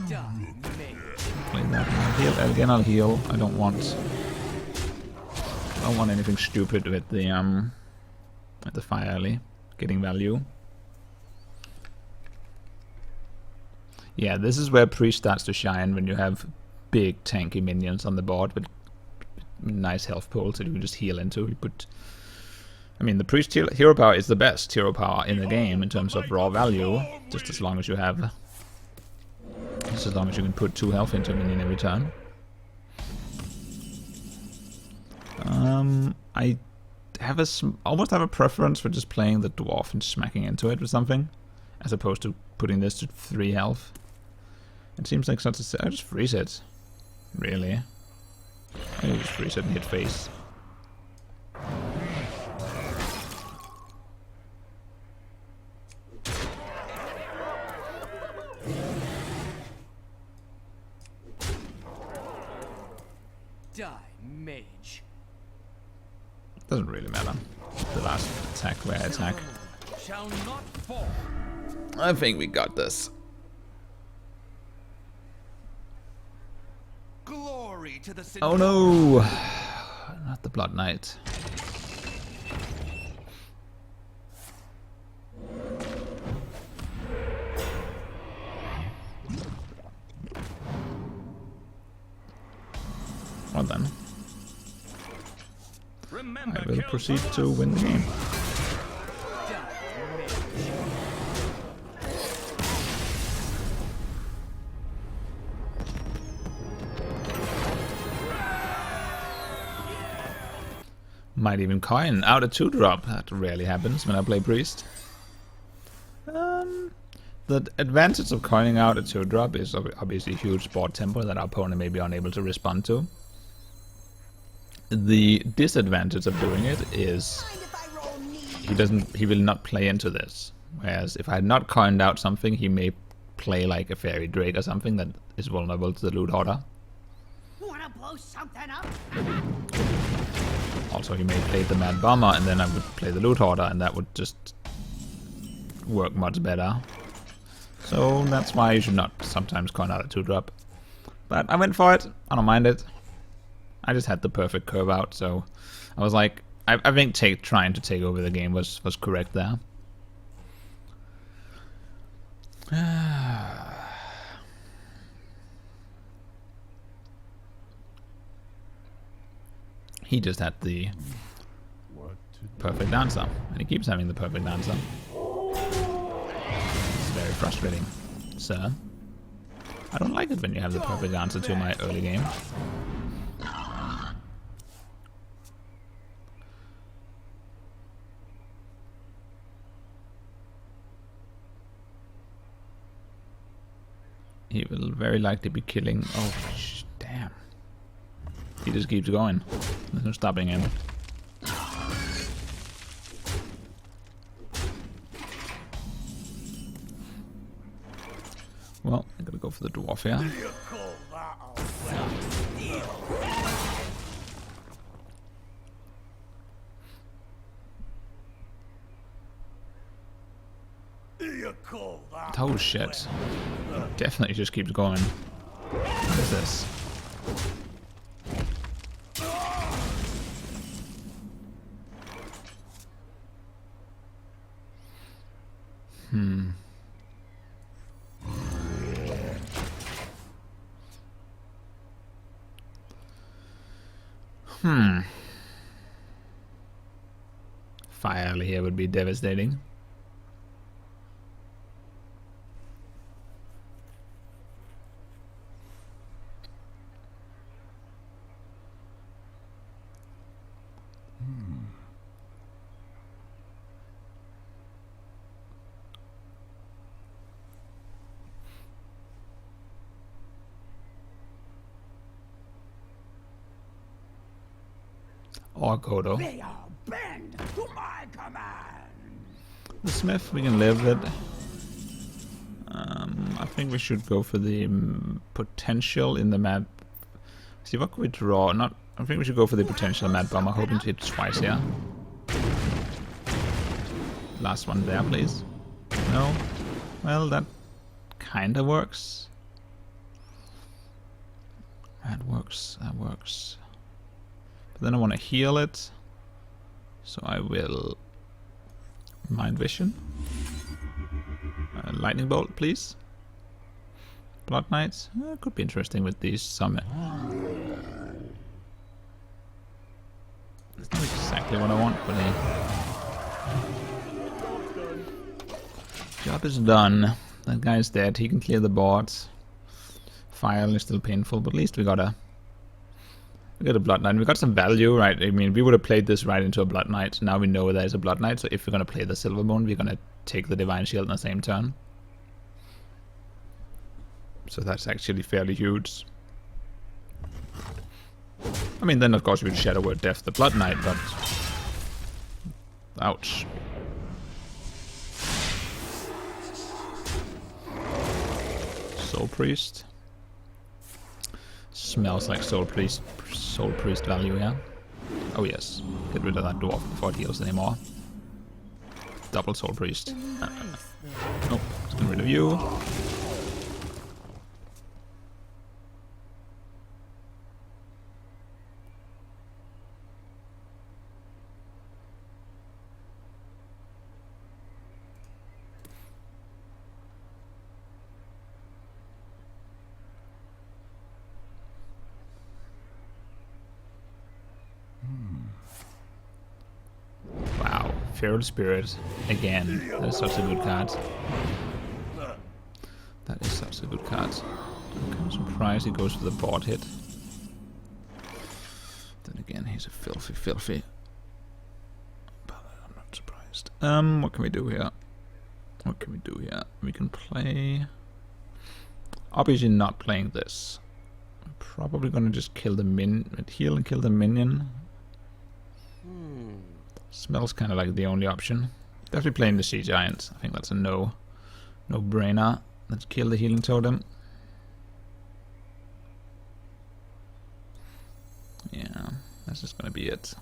Play that and I'll heal. Again I'll heal. I don't want anything stupid with the Firely getting value. Yeah, this is where Priest starts to shine, when you have big tanky minions on the board with nice health pools that you can just heal into. You put, I mean, the Priest hero power is the best hero power in the game in terms of raw value, just as long as you have, just as long as you can put 2 health into a minion every turn. I have almost have a preference for just playing the dwarf and smacking into it with something, as opposed to putting this to 3 health. It seems like such a... I just freeze it. Really? I just freeze it and hit face. Die, mage. Doesn't really matter. The last attack where I attack. Shall not fall. I think we got this. Glory to the Oh no! Not the Blood Knight. Well then. Remember, I will proceed to win the game. Might even coin out a 2-drop. That rarely happens when I play Priest. The advantage of coining out a 2-drop is obviously a huge board tempo that our opponent may be unable to respond to. The disadvantage of doing it is he will not play into this. Whereas if I had not coined out something, he may play like a fairy drake or something that is vulnerable to the loot order. Wanna blow something up? Also, he may play the mad bomber, and then I would play the loot order, and that would just work much better. So that's why you should not sometimes coin out a 2-drop. But I went for it. I don't mind it. I just had the perfect curve out, so I was like, I think trying to take over the game was correct there. He just had the perfect answer, and he keeps having the perfect answer. It's very frustrating, sir. I don't like it when you have the perfect answer to my early game. He will very likely be killing. Oh, damn. He just keeps going. There's no stopping him. Well, I'm gonna go for the dwarf here. Oh shit. Definitely just keeps going. What is this? Fire here would be devastating. Or Kodo. They are bend to my command. The Smith we can live with. I think we should go for the potential in the mad. See, what could we draw? I think we should go for the potential mad bomber, hoping to hit twice here. Last one there, please. No. Well, that kinda works. That works. That works. But then I want to heal it, so I will Mind Vision. Lightning Bolt, please. Blood Knights. Could be interesting with these summon. It's not exactly what I want, but job is done. That guy's dead. He can clear the boards. Fire is still painful, but at least we got a Blood Knight. We got some value, right? I mean, we would have played this right into a Blood Knight. Now we know there's a Blood Knight, so if we're going to play the Silverbone, we're going to take the Divine Shield in the same turn. So that's actually fairly huge. I mean, then of course we'd Shadow Word Death the Blood Knight, but... ouch. Soul Priest. Smells like Soul Priest value here. Oh yes, get rid of that dwarf before it heals anymore. Double Soul Priest. Nope, let's get rid of you. Wow, Feral Spirit again. That is such a good card. That is such a good card. I'm surprised he goes for the board hit. Then again, he's a filthy. But I'm not surprised. What can we do here? What can we do here? We can play. Obviously, not playing this. I'm probably gonna just kill the heal and kill the minion. Smells kind of like the only option. Definitely playing the Sea Giant. I think that's a no-brainer. Let's kill the healing totem. Yeah, that's just gonna be it.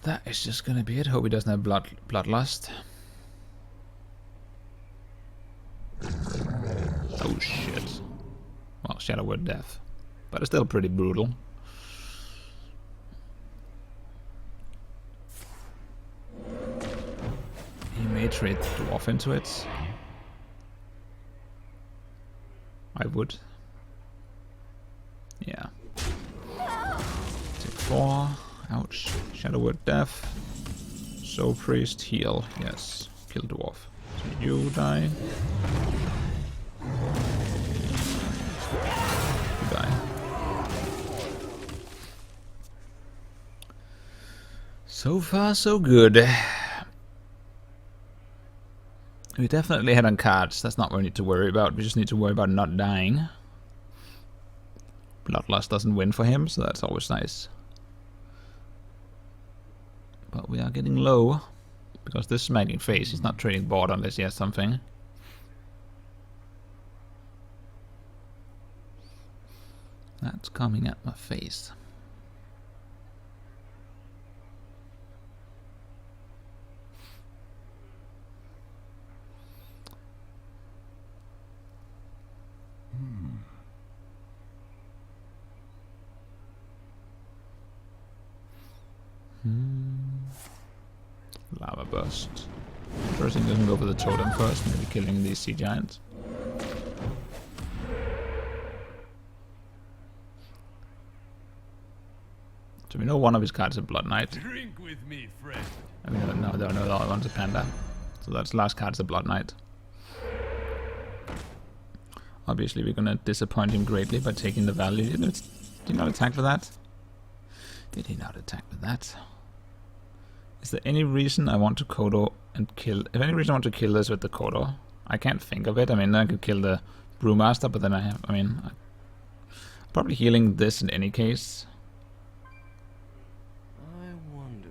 That is just gonna be it. Hope he doesn't have bloodlust. Oh shit. Well, Shadow Word Death. But it's still pretty brutal. He may trade Dwarf into it. I would. Yeah. Take 4. Ouch. Shadow Word Death. Soul Priest, heal. Yes. Kill Dwarf. So you die. You die. So far, so good. We definitely hit on cards. That's not what we need to worry about. We just need to worry about not dying. Bloodlust doesn't win for him, so that's always nice. But we are getting low, because this smacking face, he's not trading board unless he has something. That's coming at my face. Lava Burst. First thing doesn't go for the totem first, maybe killing these Sea Giants. So we know one of his cards is a Blood Knight. Drink with me, friend. I mean, no, the other one's a Panda. So that's last card's a Blood Knight. Obviously we're gonna disappoint him greatly by taking the value. Did he not attack for that? Did he not attack for that? Is there any reason I want to Kodo and kill... If any reason I want to kill this with the Kodo? I can't think of it. I mean, I could kill the Brewmaster, but then I'm probably healing this in any case. I wonder.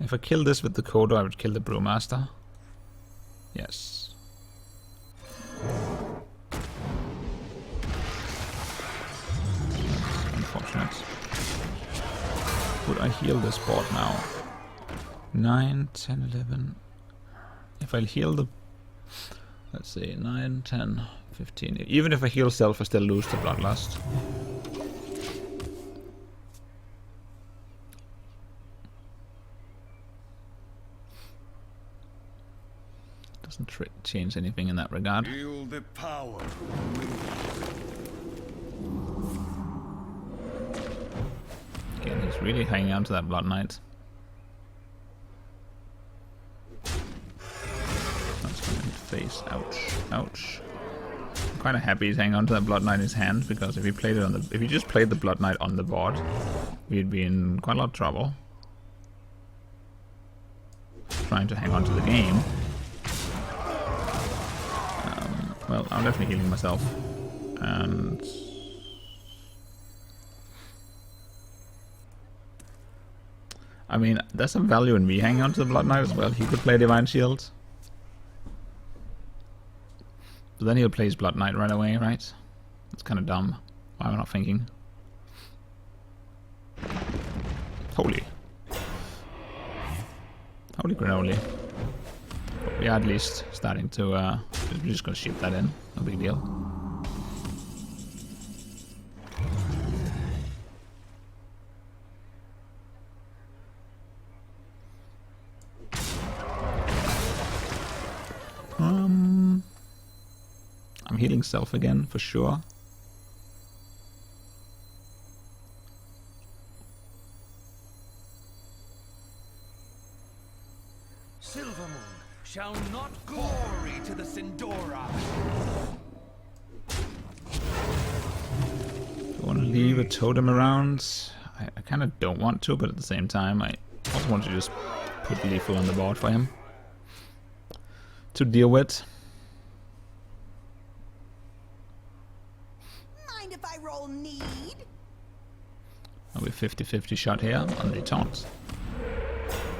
If I kill this with the Kodo, I would kill the Brewmaster. Yes. Unfortunate. Would I heal this board now? 9, 10, 11. If I heal the... Let's see, 9, 10, 15. Even if I heal self, I still lose the Bloodlust. Doesn't change anything in that regard. Feel the power. Again, he's really hanging on to that Blood Knight. That's gonna hit face. Ouch. Ouch. I'm kinda happy he's hanging on to that Blood Knight in his hand, because if he played it on the... If he just played the Blood Knight on the board, we'd be in quite a lot of trouble. Trying to hang on to the game. Well, I'm definitely healing myself. And... I mean, there's some value in me hanging on to the Blood Knight as well. He could play Divine Shield. But then he'll play his Blood Knight right away, right? That's kind of dumb. Why am I not thinking? Holy. Holy granola. But we are at least starting to... we're just gonna ship that in. No big deal. I'm healing self again, for sure. Silvermoon shall not glory to the Sindora. I want to leave move a totem around. I kind of don't want to, but at the same time, I also want to just put lethal on the board for him to deal with. Mind if I roll need? I'll be 50-50 shot here on the taunt.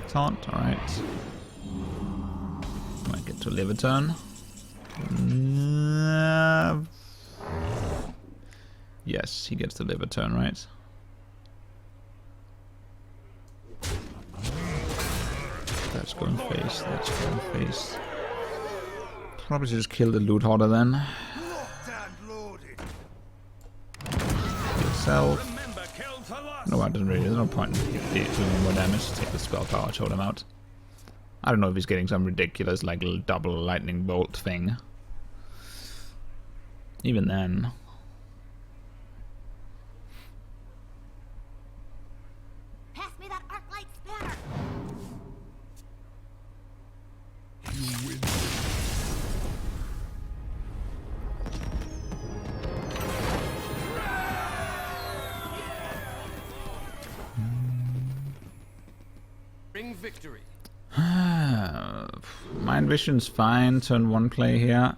Taunt, alright. Might get to live a turn. Yes, he gets to live a turn, right? That's going face, that's going face. Probably just kill the loot hoarder then. Yourself. No, it doesn't really. There's no point in doing more damage. Take the spell power, totem out. I don't know if he's getting some ridiculous, like, little double lightning bolt thing. Even then. Pass me that arc light spanner. You win. Bring victory. Mind Vision's fine. Turn 1 play here.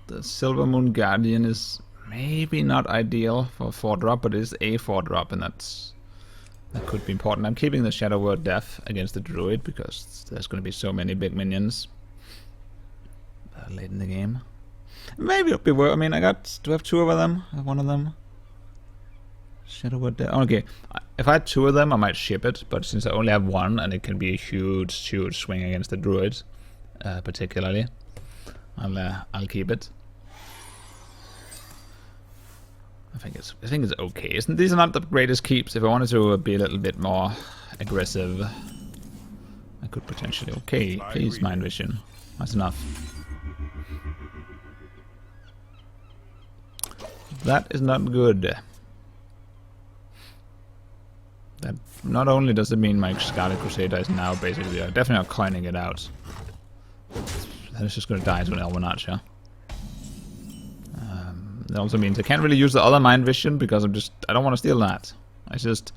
The Silver Moon Guardian is maybe not ideal for 4-drop, but it is a 4-drop, and that could be important. I'm keeping the Shadow Word Death against the Druid because there's going to be so many big minions late in the game. Maybe it'll be worth. I mean, do I have 2 of them? I have 1 of them. Shadow Word Death. Okay, if I had 2 of them, I might ship it, but since I only have 1, and it can be a huge swing against the Druid, particularly, I'll keep it. I think it's okay. These are not the greatest keeps. If I wanted to be a little bit more aggressive, I could potentially. Okay, please, Mind Vision. That's enough. That is not good. That not only does it mean my Scarlet Crusader is now basically definitely not coining it out. Then it's just going to die to an Elven Archer. That also means I can't really use the other Mind Vision because I don't want to steal that. It's just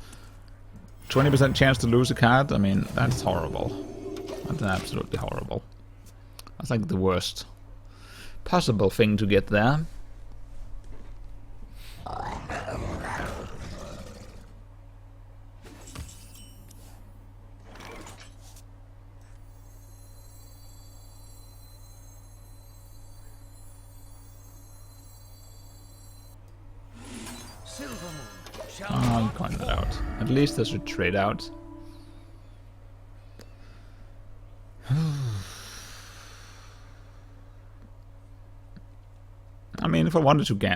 20% chance to lose a card. I mean, that's horrible. That's absolutely horrible. That's like the worst possible thing to get there. I'll coin that out. At least I should trade out. I mean, if I wanted to gain,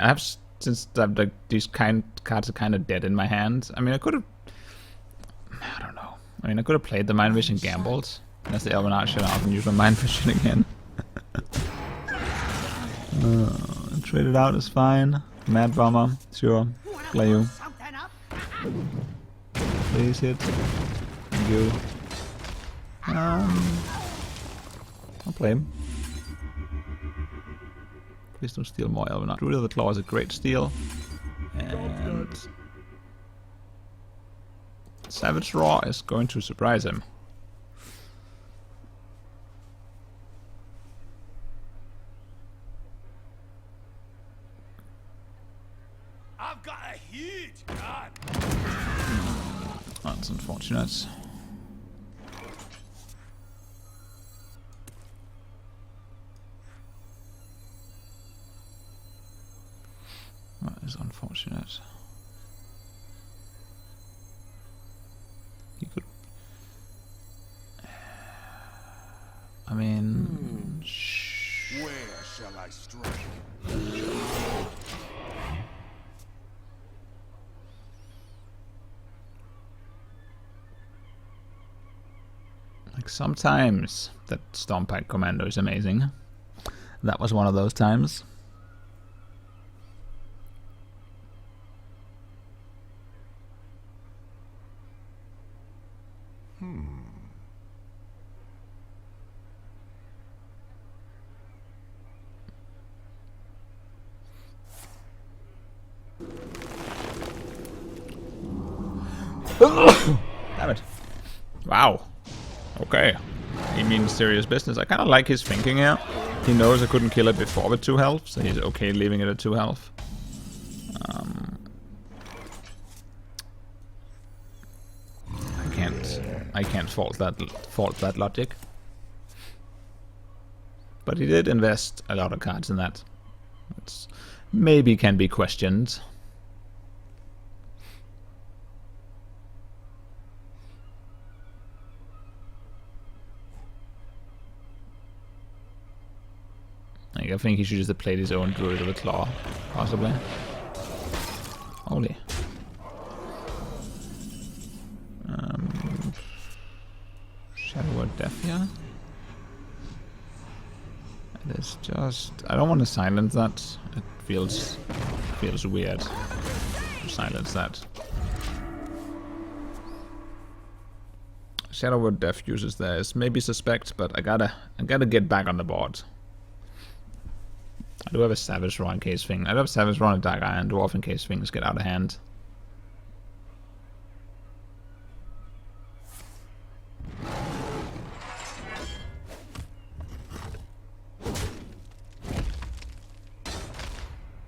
since like these cards are kind of dead in my hand. I mean, I could have. I don't know. I mean, I could have played the Mind Vision gambled. That's the Elven Archer. I can use my Mind Vision again. Trade it out is fine. Mad Bomber, sure. Play you. Please hit. Thank you. I'll play him. Please don't steal more Elven Archer. Druid of the Claw is a great steal. And Savage Raw is going to surprise him. I've got a huge gun. That's unfortunate. That is unfortunate. You could. I mean. Where shall I strike? Like sometimes that Stormpack Commando is amazing. That was one of those times. Damn it. Wow. Okay. He means serious business. I kind of like his thinking here. He knows I couldn't kill it before with 2 health, so he's okay leaving it at 2 health. I can't fault that logic. But he did invest a lot of cards in that. It's maybe can be questioned. Like, I think he should just have played his own Druid of the Claw, possibly. Holy. Shadow Word Death here. It is just... I don't want to silence that. It feels weird to silence that. Shadow Word Death uses there is maybe suspect, but I gotta get back on the board. I do have a Savage Raw in case thing. I do have Savage Raw and Dagger and Dwarf in case things get out of hand.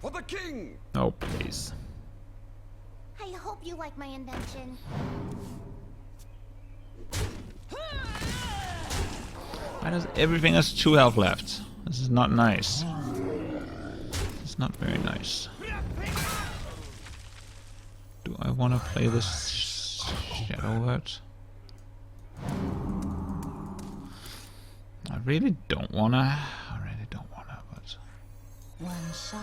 For the king! Oh, please. I hope you like my invention. Why does everything has 2 health left? This is not nice. It's not very nice. Do I want to play this Shadow Word? I really don't wanna. But One shot,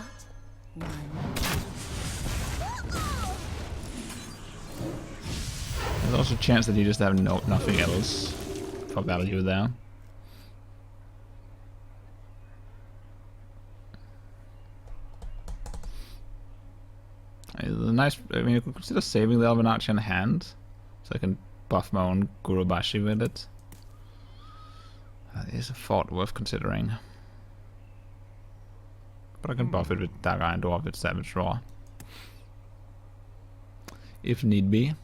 one. there's also a chance that you just have nothing else for value there. The nice, I mean, you could consider saving the Elven Archer in hand, so I can buff my own Gurubashi with it. That is a thought worth considering. But I can buff it with Dagger and Dwarf with Savage Raw. If need be.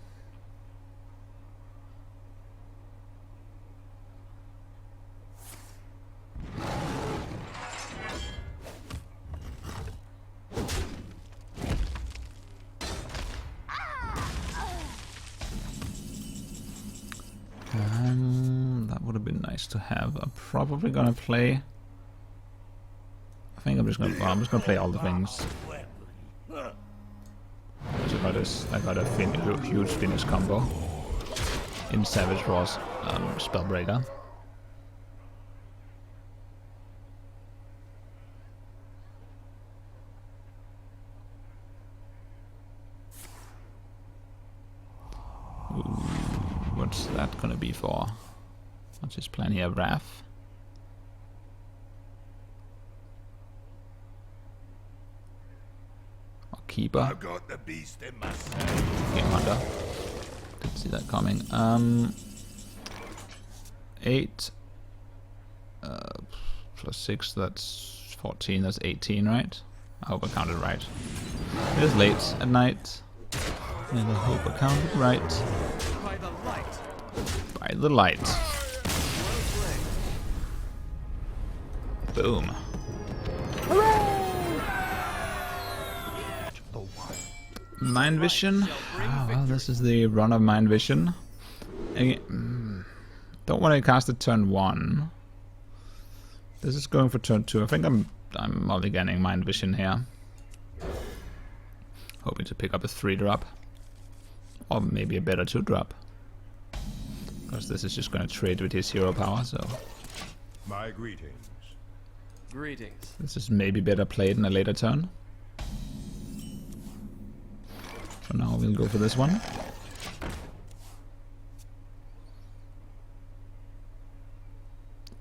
That would have been nice to have. I'm probably gonna play. I think I'm just gonna play all the things. I got a huge finish combo in Savage Raw's Spellbreaker. What's that gonna be for? What's his plan here? Wrath? Or Keeper? I've got the beast in myself. Game Hunter. Didn't see that coming. 8 plus 6, that's 14, that's 18, right? I hope I counted right. It is late at night. And I hope I counted right. By the light. By the light. Boom. Mind Vision. Oh, well, this is the run of Mind Vision. Again, don't want to cast it turn 1. This is going for turn 2. I think I'm mulliganing Mind Vision here. Hoping to pick up a 3-drop. Or maybe a better 2-drop. Because this is just going to trade with his hero power, so... My greetings. Greetings. This is maybe better played in a later turn. For now, we'll go for this one.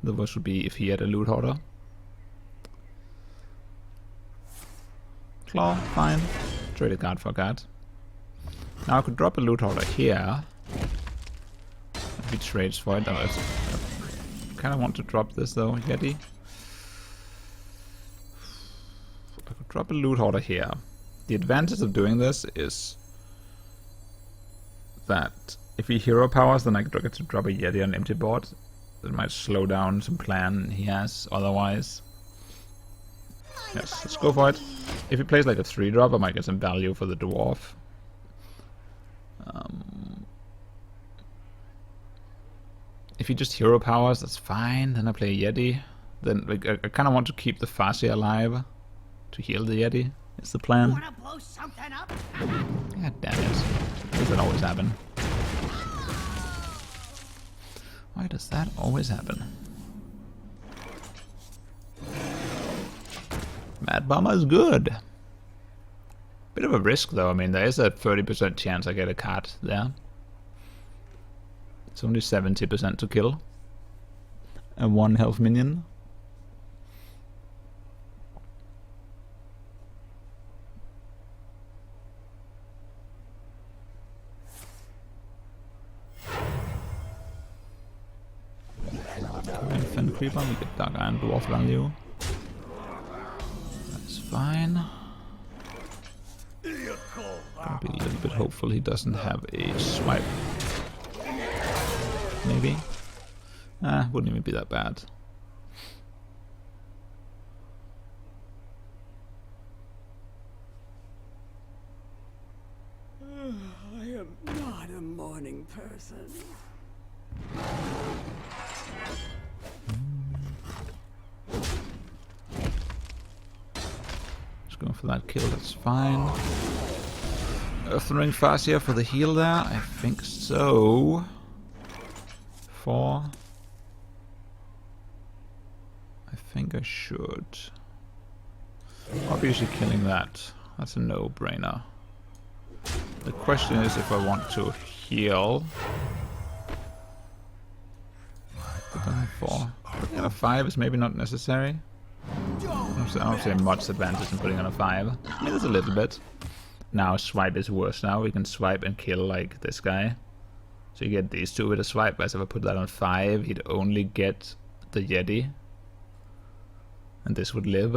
The worst would be if he had a loot hoarder. Claw, fine. Trade a card for a card. Now I could drop a loot hoarder here. If he trades for it, I kind of want to drop this though, Yeti. I could drop a loot hoarder here. The advantage of doing this is that if he hero powers, then I get to drop a Yeti on empty board. That might slow down some plan he has otherwise. Yes, let's go for it. If he plays like a 3-drop, I might get some value for the dwarf. If he just hero powers, that's fine. Then I play a Yeti. Then like, I kind of want to keep the Farsi alive to heal the Yeti. Is the plan? Wanna blow something up? God damn it. Does that always happen? Why does that always happen? Mad Bomber is good. Bit of a risk though. I mean, there is a 30% chance I get a card there. It's only 70% to kill. A 1 health minion. Fen Creeper, we get Dark Iron Dwarf value. That's fine. Gotta be a little bit hopeful he doesn't have a swipe. Maybe. Wouldn't even be that bad. I am not a morning person. Just going for that kill, that's fine. Earth Ring Farsia for the heal there? I think so. 4. I think I should. Obviously killing that. That's a no-brainer. The question is if I want to heal. Put that on 4. Putting on a 5 is maybe not necessary. I don't see much advantage in putting on a 5. I mean, there's a little bit. Now swipe is worse now. We can swipe and kill like this guy. So you get these two with a swipe. Whereas if I put that on 5, he'd only get the Yeti. And this would live.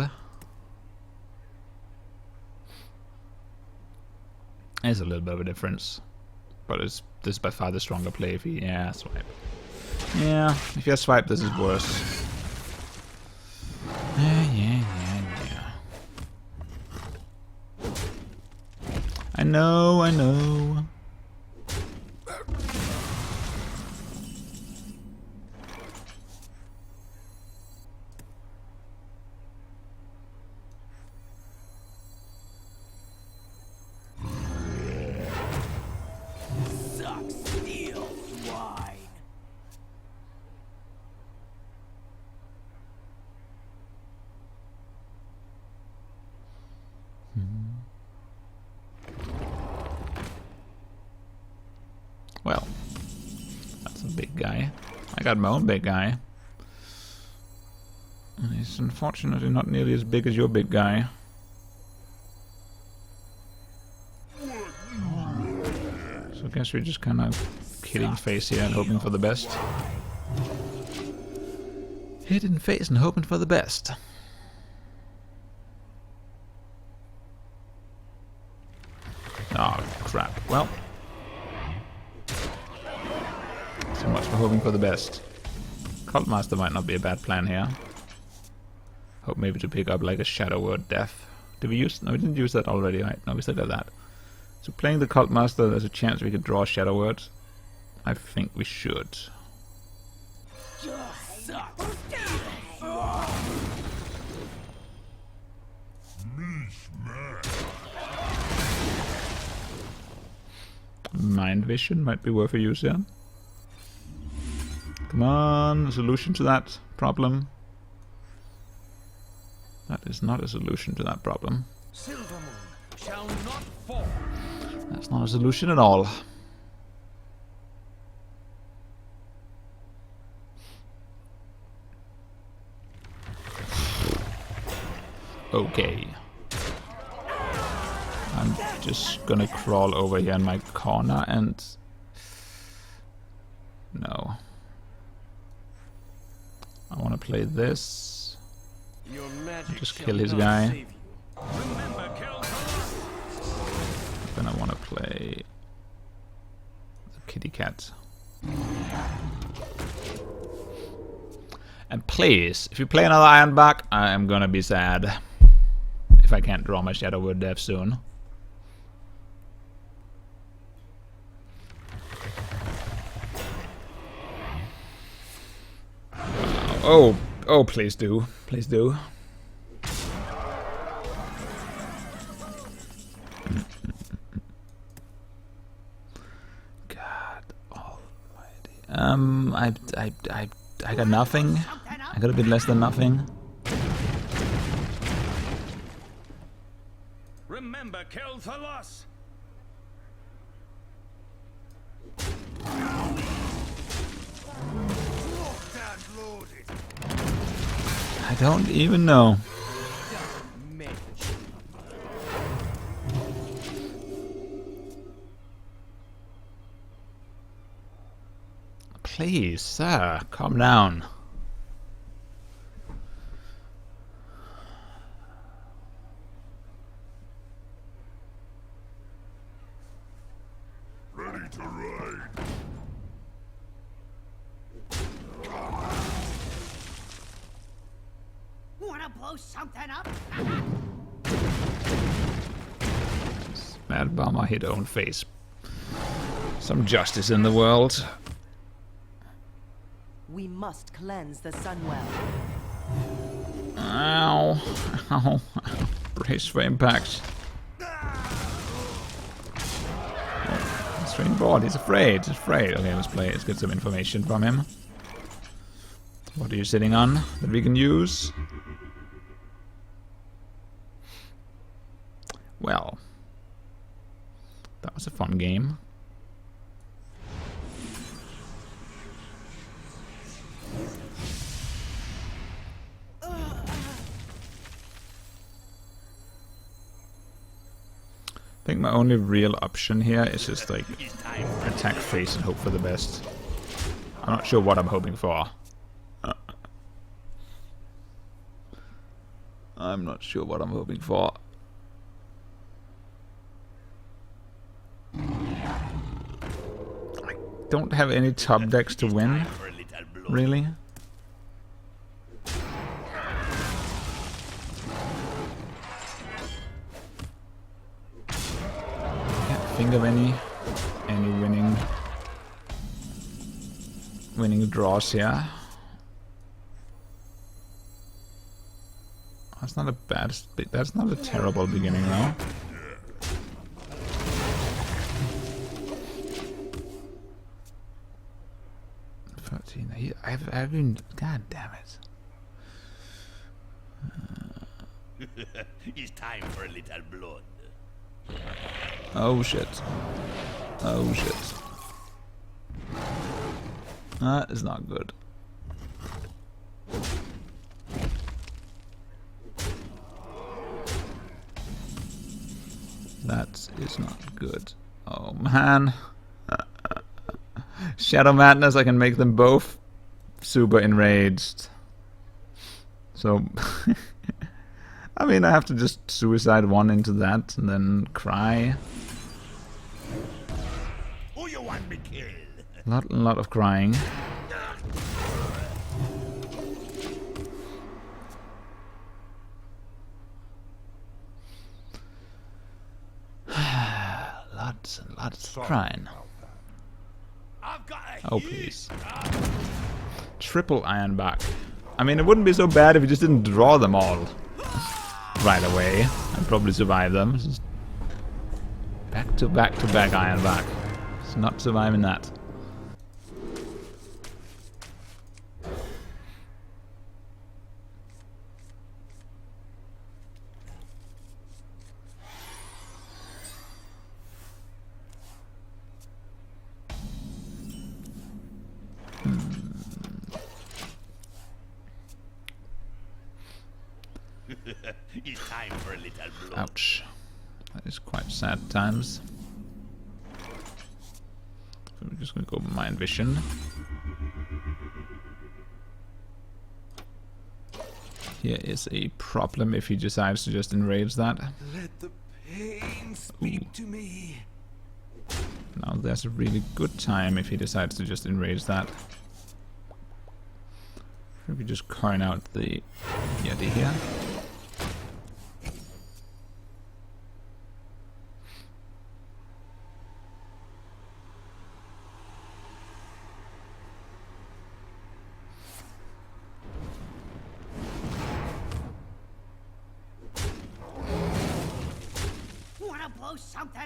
There's a little bit of a difference. But this is by far the stronger play if he... Yeah, swipe. Yeah, if you swipe, this is worse. Yeah. I know. Suck steel, swine. Well, that's a big guy. I got my own big guy. And he's unfortunately not nearly as big as your big guy. So I guess we're just kind of hitting face here and hoping for the best. Hitting face and hoping for the best. Oh, crap. Well. So much for hoping for the best. Cult Master might not be a bad plan here. Hope maybe to pick up like a Shadow Word Death. Did we use... No, we didn't use that already, right? No, we still got that. So playing the Cult Master, there's a chance we could draw Shadow Word. I think we should. Mind Vision might be worth a use here. Come on, a solution to that problem. That is not a solution to that problem. Silver Moon shall not fall. That's not a solution at all. Okay. I'm just gonna crawl over here in my corner and... No. I want to play this. Your magic Just shall kill his not guy. save you. Remember, kill. Then I want to play kitty cat. And please, if you play another Ironbark, I am gonna be sad. If I can't draw my Shadow Word Death soon. Oh, oh, please do. Please do. God almighty. I got nothing. I got a bit less than nothing. Remember, kill for loss. I don't even know. Please, sir, calm down. Ready to ride. Wanna blow something up? Mad Bomber hit own face. Some justice in the world. We must cleanse the Sunwell. Ow. Ow. Brace for impact. Strange board. He's afraid. He's afraid. Okay, let's play. Let's get some information from him. What are you sitting on that we can use? Well, that was a fun game. I think my only real option here is just like attack face and hope for the best. I'm not sure what I'm hoping for. I'm not sure what I'm hoping for. I don't have any top decks to win, really. Think of any winning draws here. That's not a bad. That's not a terrible beginning though. I've been. God damn it. It's time for a little blood. Oh shit. Oh shit. That is not good. That is not good. Oh man. Shadow Madness, I can make them both super enraged. So I mean, I have to just suicide one into that and then cry. Who you want me kill? A lot of crying. Lots and lots of crying. I've got a Oh please. Triple Ironbark. I mean, it wouldn't be so bad if you just didn't draw them all right away. I'd probably survive them. Just back to back to back Ironbark. It's not surviving that. It's time for a little blood. Ouch. That is quite sad times. So we're just gonna go Mind Vision. Here is a problem if he decides to just enrage that. Let the pain speak to me. No, Now there's a really good time if he decides to just enrage that. Maybe just coin out the Yeti here.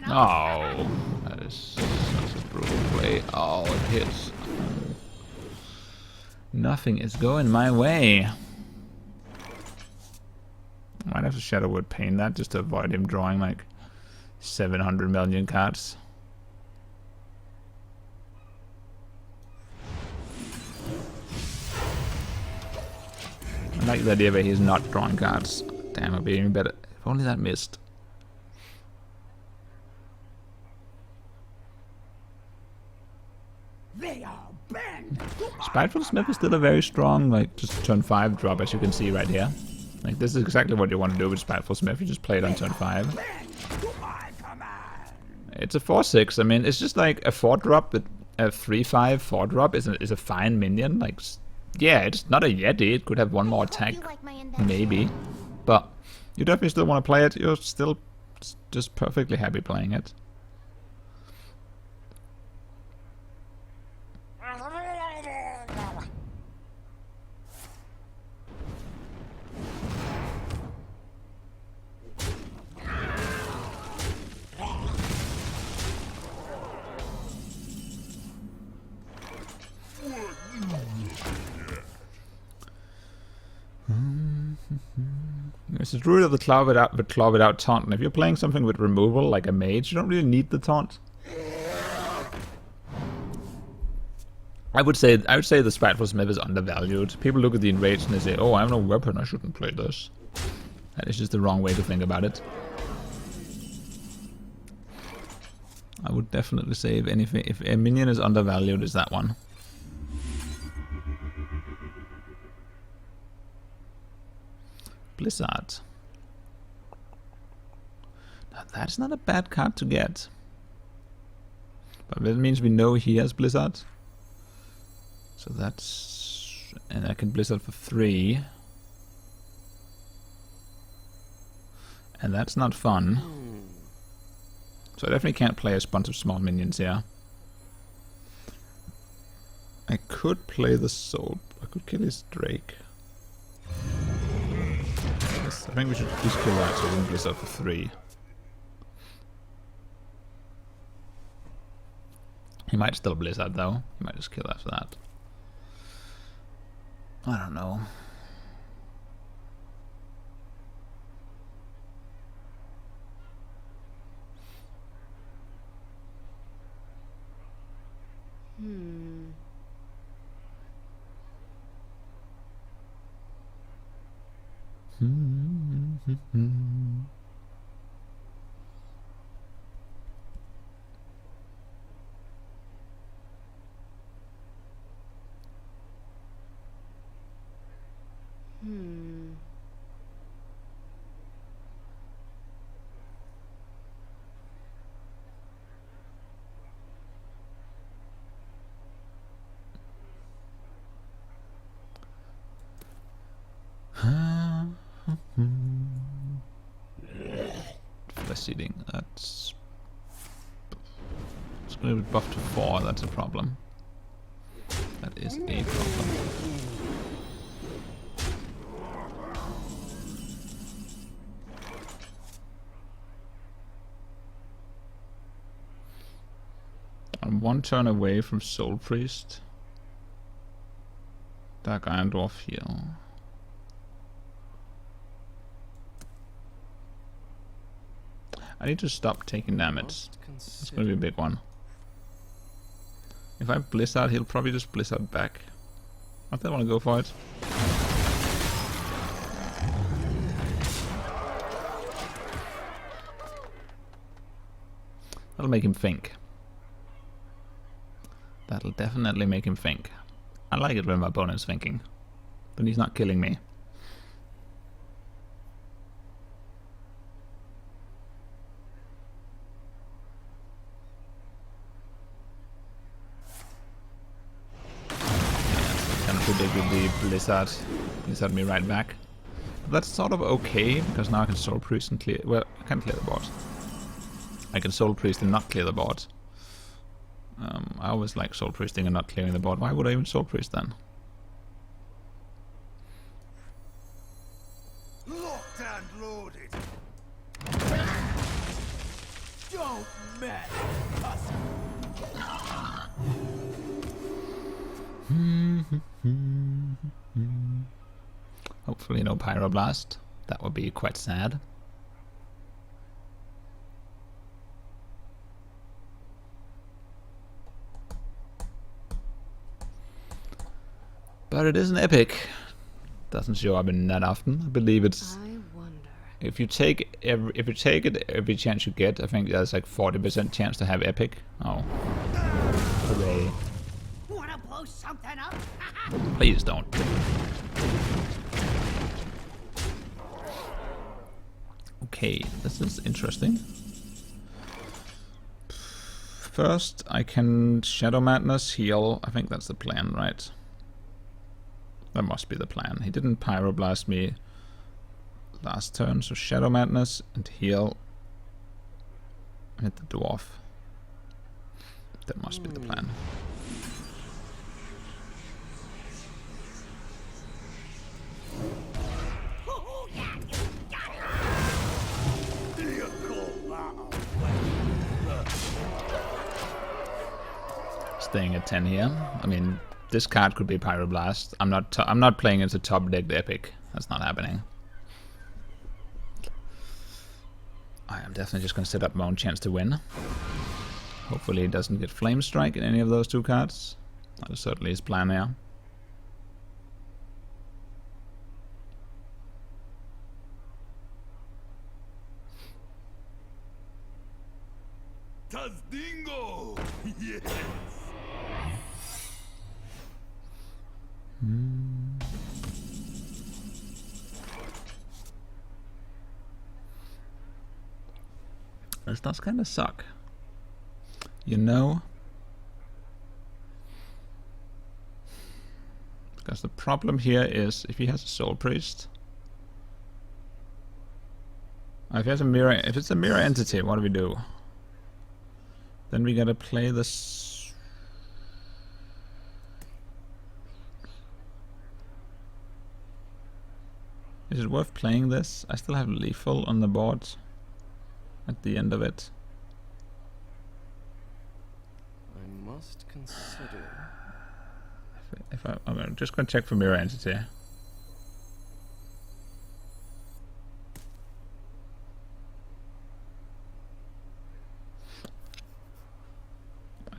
Oh, that is such a brutal play. Oh, it hits. Nothing is going my way. I might have to Shadow Word Pain that just to avoid him drawing like 700 million cards. I like the idea that he's not drawing cards. Damn, it'd be even better. If only that missed. They are banned. Spiteful Smith is still a very strong, like, just turn 5 drop, as you can see right here. Like, this is exactly what you want to do with Spiteful Smith. You just play it on turn 5. It's a 4/6. I mean, it's just like a 4 drop, but a 3/5 4 drop is a fine minion. Like, yeah, it's not a Yeti. It could have one more attack, maybe. But you definitely still want to play it. You're still just perfectly happy playing it. It's the Druid of the Claw without taunt, and if you're playing something with removal, like a mage, you don't really need the taunt. I would say the Spiteful Smith is undervalued. People look at the Enrage and they say, oh, I have no weapon, I shouldn't play this. That is just the wrong way to think about it. I would definitely say if anything, if a minion is undervalued, is that one. Blizzard. Now that's not a bad card to get. But that means we know he has Blizzard. So that's... and I can Blizzard for 3. And that's not fun. So I definitely can't play a bunch of small minions here. I could play the Soul. I could kill his Drake. I think we should just kill that so we can Blizzard for 3. He might still Blizzard though. He might just kill after that. I don't know. Flesh eating, that's... it's going to be buffed to 4, that's a problem. That is a problem. I'm 1 turn away from Soul Priest. Dark Iron Dwarf heal. I need to stop taking damage. It's going to be a big one. If I Blizzard, he'll probably just Blizzard back. I think I want to go for it. That'll make him think. That'll definitely make him think. I like it when my opponent's thinking. But he's not killing me. predicted the Blizzard me right back. But that's sort of okay, because now I can Soul Priest and clear... Well, I can clear the board. I can Soul Priest and not clear the board. I always like Soul Priesting and not clearing the board. Why would I even Soul Priest then? Locked and loaded. Don't mess, Hopefully no Pyroblast. That would be quite sad. But it is an epic. Doesn't show up in that often. I believe it's... I wonder. If you take it every chance you get, I think there's like 40% chance to have epic. Oh. Hooray. Wanna blow something up? Please don't. Okay, this is interesting. First, I can Shadow Madness, heal. I think that's the plan, right? That must be the plan. He didn't Pyroblast me last turn, so Shadow Madness and heal. Hit the dwarf. That must be the plan. Staying at 10 here. I mean, this card could be Pyroblast. I'm not playing as a top decked epic. That's not happening. I am definitely just going to set up my own chance to win. Hopefully he doesn't get Flame Strike in any of those two cards. That is certainly his plan here. Tazdingo! Yes! This does kind of suck. You know? Because the problem here is if he has a Soul Priest. If he has a mirror, if it's a mirror entity, what do we do? Then we gotta play this. Is it worth playing this? I still have lethal on the board at the end of it. I must consider. I'm just gonna check for mirror entity. I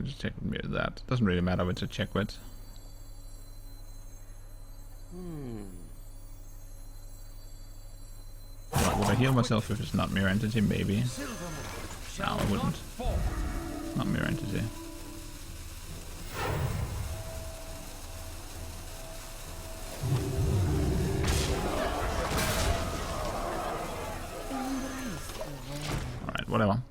just check mirror that. Doesn't really matter what to check with. Would I heal myself if it's not mirror entity? Maybe. No, I wouldn't. Not mirror entity. Alright, whatever.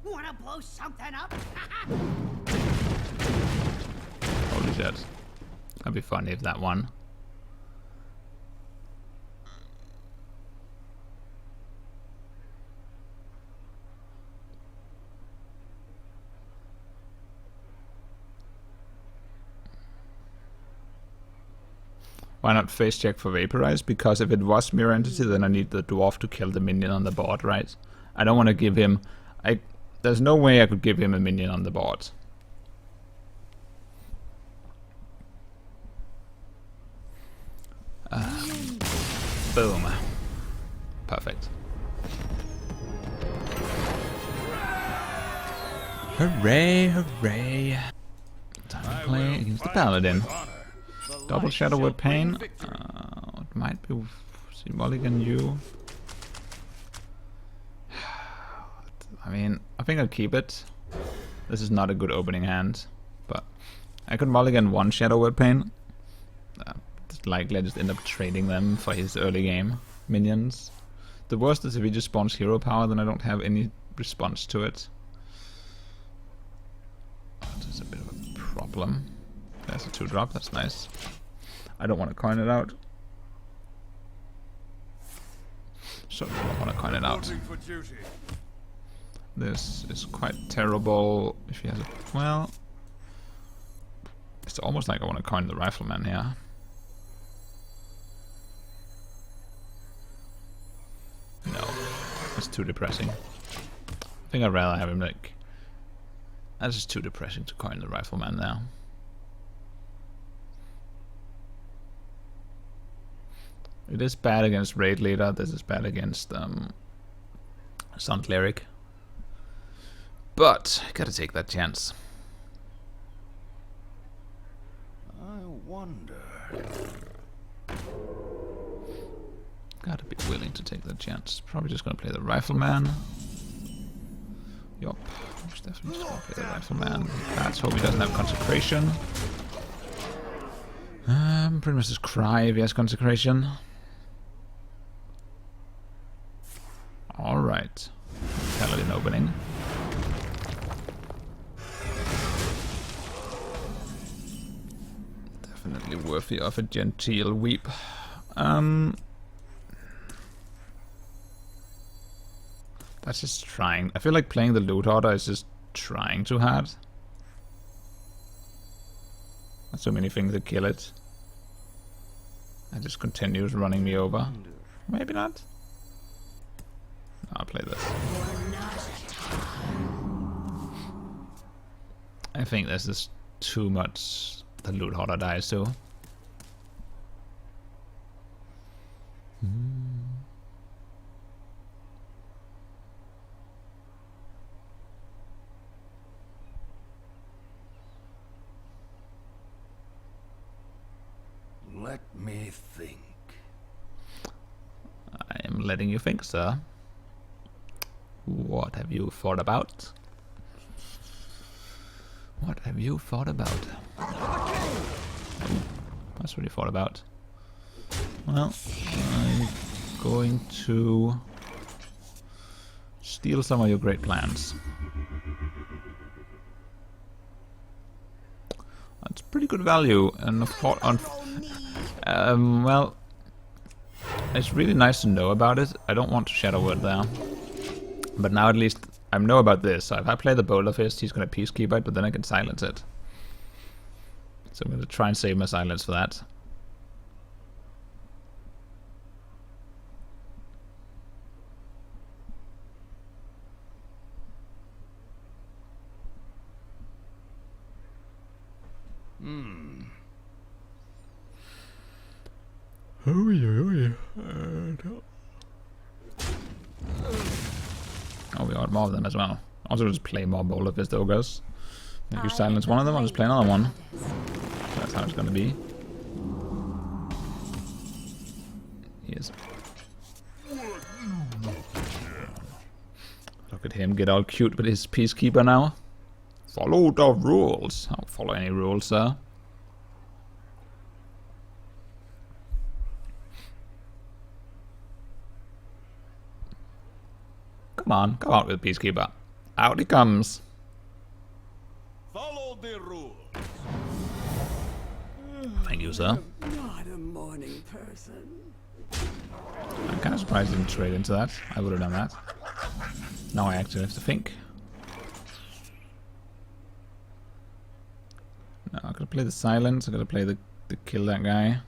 Wanna blow something up? Holy shit. That'd be funny if that won. Why not face check for Vaporize? Because if it was Mirror Entity, then I need the dwarf to kill the minion on the board, right? I don't want to give him... There's no way I could give him a minion on the board. Boom. Perfect. Hooray, hooray. Time to play against the Paladin. Double Shadow Word Pain. It might be... See, Mulligan you. I mean, I think I'll keep it. This is not a good opening hand, but I could mulligan one Shadow Word Pain. most likely I just end up trading them for his early game minions. The worst is if he just spawns hero power, then I don't have any response to it. That is a bit of a problem. There's a 2-drop, that's nice. I don't want to coin it out. So I don't want to coin it out. Reporting for duty. This is quite terrible. If he has a... well... it's almost like I want to coin the rifleman here. No. That's too depressing. I think I'd rather have him like... that's just too depressing to coin the rifleman now. It is bad against Raid Leader. This is bad against Sun Cleric. But, gotta take that chance. I wonder. Gotta be willing to take that chance. Probably just gonna play the Rifleman. Yup, most definitely just gonna play the Rifleman. Let's hope he doesn't have Consecration. Pretty much just cry if he has Consecration. Alright. Paladin opening. Definitely worthy of a genteel weep. That's just trying. I feel like playing the loot order is just trying too hard. Not so many things to kill it. It just continues running me over. Maybe not. I'll play this. I think this is too much. The loot hoarder dies too. Let me think. I am letting you think, sir. What have you thought about? What have you thought about? That's what you thought about. Well, I'm going to steal some of your great plans. That's pretty good value, and well, it's really nice to know about it. I don't want to Shadow Word there, but now at least I know about this. So if I play the Boulder Fist, he's gonna Peacekeeper it, but then I can silence it. So I'm gonna try and save my silence for that. Oh yeah. Oh, we got more of them as well. Also, just play more Boulder Fist Ogres. If you silence one of them, I'll just play another one. That's how it's gonna be. Yes. Look at him get all cute with his Peacekeeper now. Follow the rules. I don't follow any rules, sir. Come on, come out with Peacekeeper. Out he comes. Follow the rules. Thank you, sir. Not a morning person. I'm kind of surprised I didn't trade into that. I would have done that. Now I actually have to think. No, I gotta play the silence. I gotta play the kill that guy.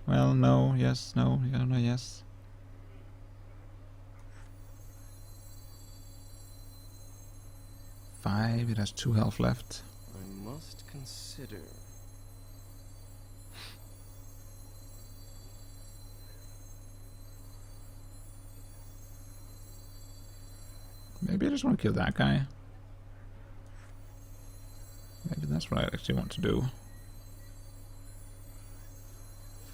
Well, no, yes, no, yeah, no, yes. Five. It has 2 health left. I must consider. Maybe I just want to kill that guy. Maybe that's what I actually want to do.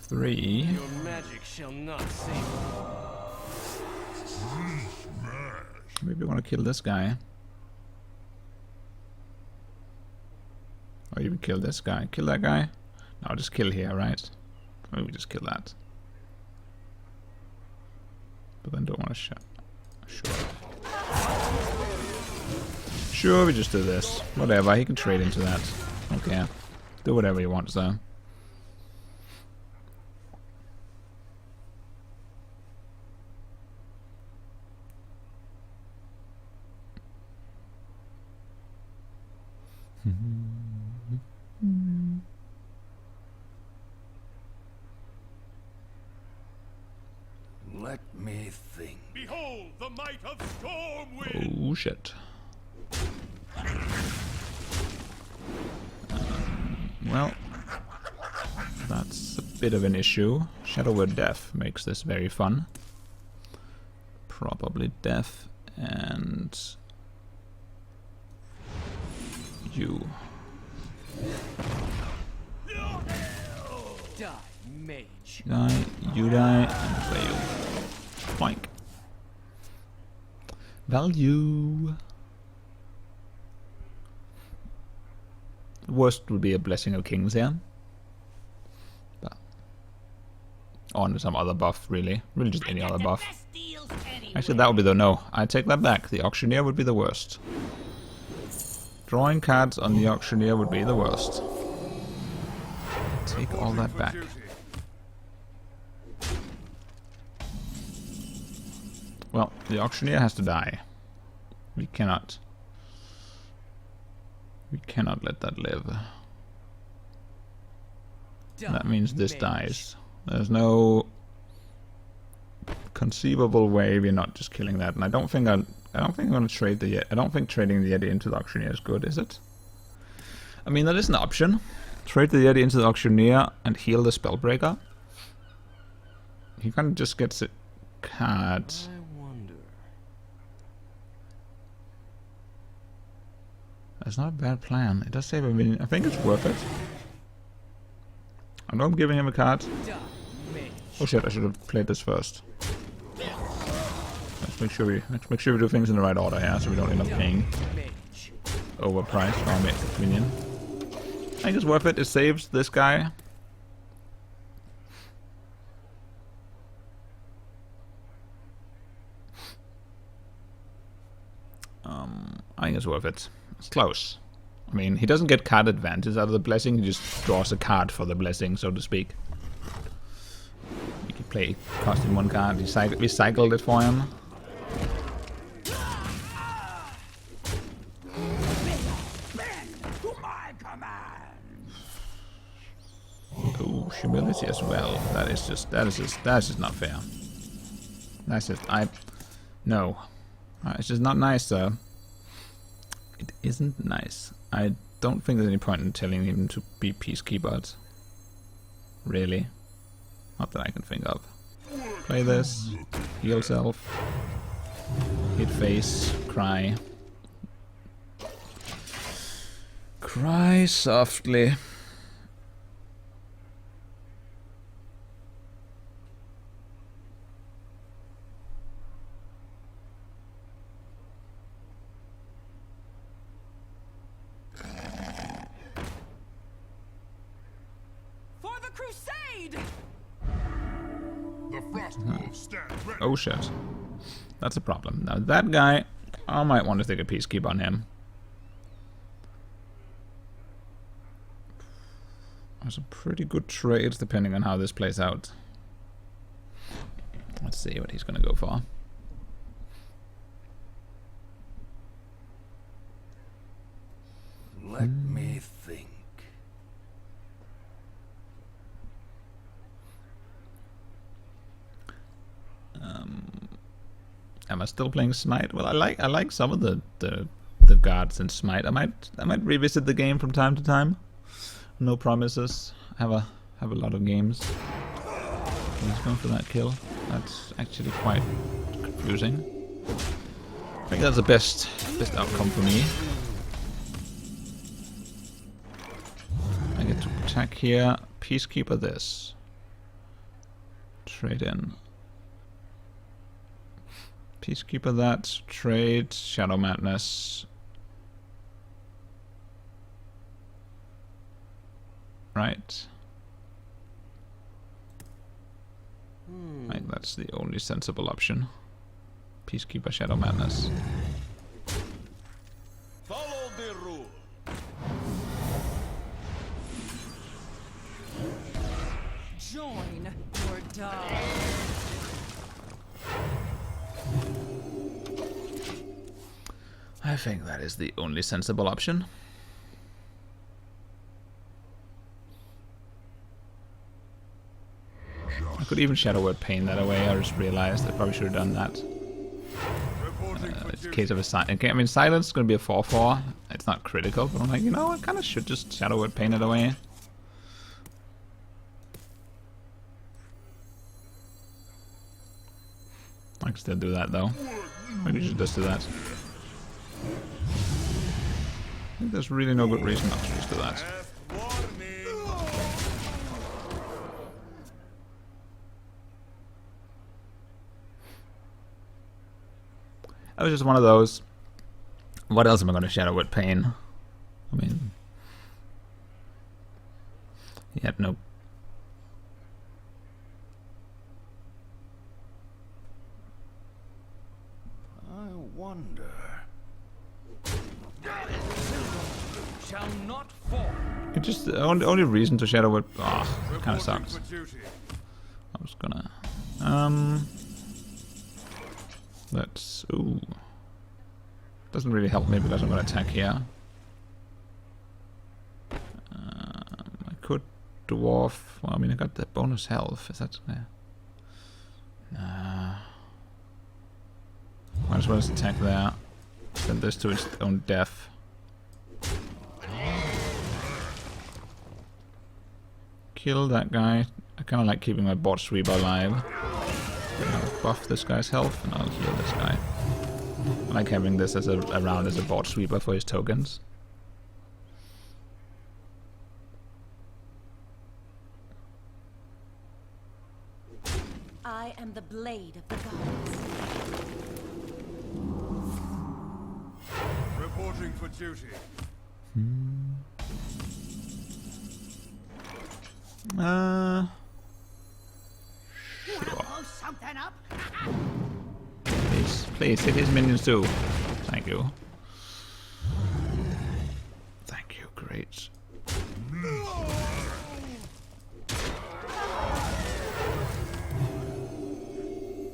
3. Your magic shall not save me. Maybe I want to kill this guy. Or even kill this guy. Kill that guy? No, just kill here, right? Maybe we just kill that. But then don't want to shut. Sure. Sure, we just do this. Whatever, he can trade into that. Okay. Do whatever he wants though. Let me think. Behold the might of Stormwind! Oh shit. Well, that's a bit of an issue. Shadow Word Death makes this very fun. Probably Death and you. Die, mage. Die, you die, and play you. Boink. Value. Worst would be a Blessing of Kings here. But on some other buff, really. Really just any other buff. Actually, that would be the no. I take that back. The Auctioneer would be the worst. Drawing cards on the Auctioneer would be the worst. Take all that back. Well, the Auctioneer has to die. We cannot let that live. That means this dies. There's no conceivable way we're not just killing that. And I don't think I'm going to trade the. I don't think trading the Yeti into the Auctioneer is good, is it? I mean, that is an option. Trade the Yeti into the Auctioneer and heal the Spellbreaker. He kind of just gets it cards. I wonder. That's not a bad plan. It does save a minion. I think it's worth it. I know I'm giving him a card. Oh shit! I should have played this first. Let's make sure we do things in the right order here, so we don't end up paying overpriced for our minion. I think it's worth it. It saves this guy. I think it's worth it. It's close. I mean, he doesn't get card advantage out of the blessing. He just draws a card for the blessing, so to speak. You can play, cost him one card. We cycled it for him. Oh, humility as well. That's just not fair. That's just no. It's just not nice, though. It isn't nice. I don't think there's any point in telling him to be peacekeepers. Really. Not that I can think of. Play this. Heal self. Hit face. Cry. Cry softly. Oh shit. That's a problem. Now that guy, I might want to take a peacekeep on him. That's a pretty good trade depending on how this plays out. Let's see what he's going to go for. Let me think. Am I still playing Smite? Well, I like some of the guards in Smite. I might revisit the game from time to time. No promises. Have a lot of games. He's going for that kill. That's actually quite confusing. I think that's the best outcome for me. I get to attack here. Peacekeeper this. Trade in. Peacekeeper that. Trade. Shadow Madness. Right. that's the only sensible option. Peacekeeper Shadow Madness. Follow the rule. Join or die. I think that is the only sensible option. I could even Shadow Word Pain that away. I just realized I probably should have done that. It's a case of a silence. I mean, silence is going to be a 4/4. It's not critical, but I'm like, you know, I kind of should just Shadow Word Pain it away. I can still do that though. Maybe we should just do that. I think there's really no good reason not to just do that. That was just one of those. What else am I going to Shadow Word Pain? I mean, he had no. I wonder. Shall not fall. It just the only reason to Shadow Word. Ah, kind of sucks. I was gonna. Let's. Ooh. Doesn't really help me because I'm gonna attack here. I could dwarf. Well, I mean, I got the bonus health. Is that there? Nah. Might as well just attack there. Send this to its own death. Kill that guy. I kind of like keeping my bot sweeper alive. I'll buff this guy's health and I'll heal this guy. I like having this as around as a bot sweeper for his tokens. I am the blade of the goddess. Reporting for duty. Sure. Please hit his minions too. Thank you. Thank you, great.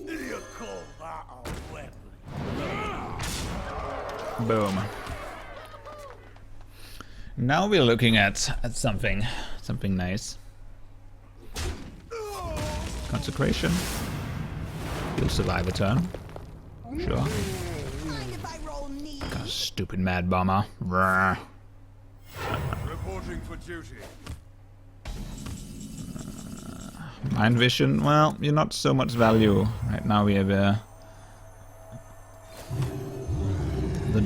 You call that a weapon? Boom. Now we're looking at something nice. Consecration. You'll survive a turn. Sure. God, stupid mad bomber. Rawr. Reporting for duty. Mind vision. Well, you're not so much value right now. We have the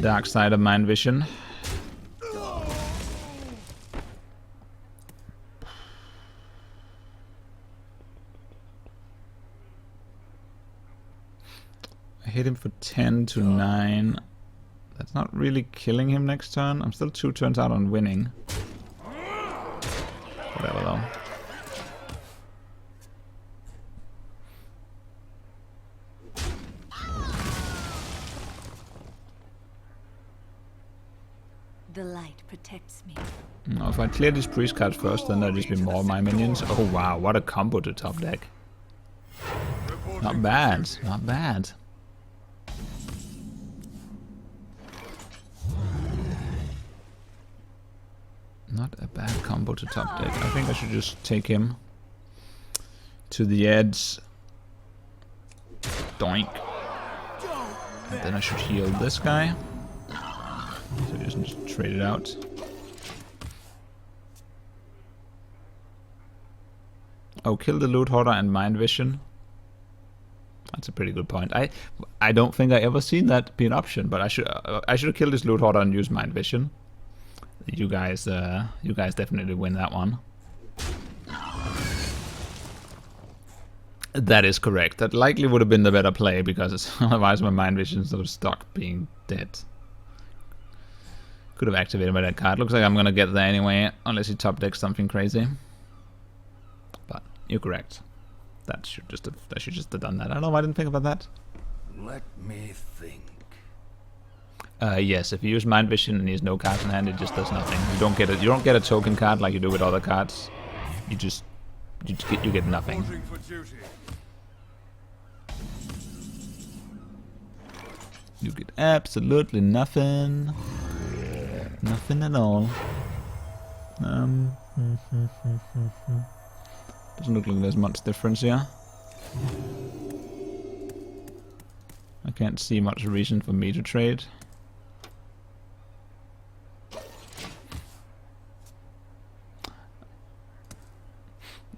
dark side of mind vision. I hit him for 10 to 9. That's not really killing him next turn. I'm still 2 turns out on winning. Whatever though. The light protects me. No, if I clear these priest cards first, then there'll just be more of my minions. Oh wow, what a combo to top deck. Not bad, not bad. Not a bad combo to top deck. I think I should just take him to the edge. Doink. And then I should heal this guy. So just trade it out. Oh, kill the loot hoarder and mind vision. That's a pretty good point. I don't think I ever seen that be an option, but I should have killed this loot hoarder and used mind vision. You guys definitely win that one. That is correct. That likely would have been the better play because otherwise my mind vision sort of stuck being dead. Could have activated my that card. Looks like I'm gonna get there anyway, unless he top decks something crazy. But you're correct. That should just have done that. I don't know why I didn't think about that. Let me think. Yes, if you use Mind Vision and he has no cards in hand, it just does nothing. You don't get a token card like you do with other cards. You get nothing. Reporting for duty. You get absolutely nothing. Nothing at all. Doesn't look like there's much difference here. I can't see much reason for me to trade.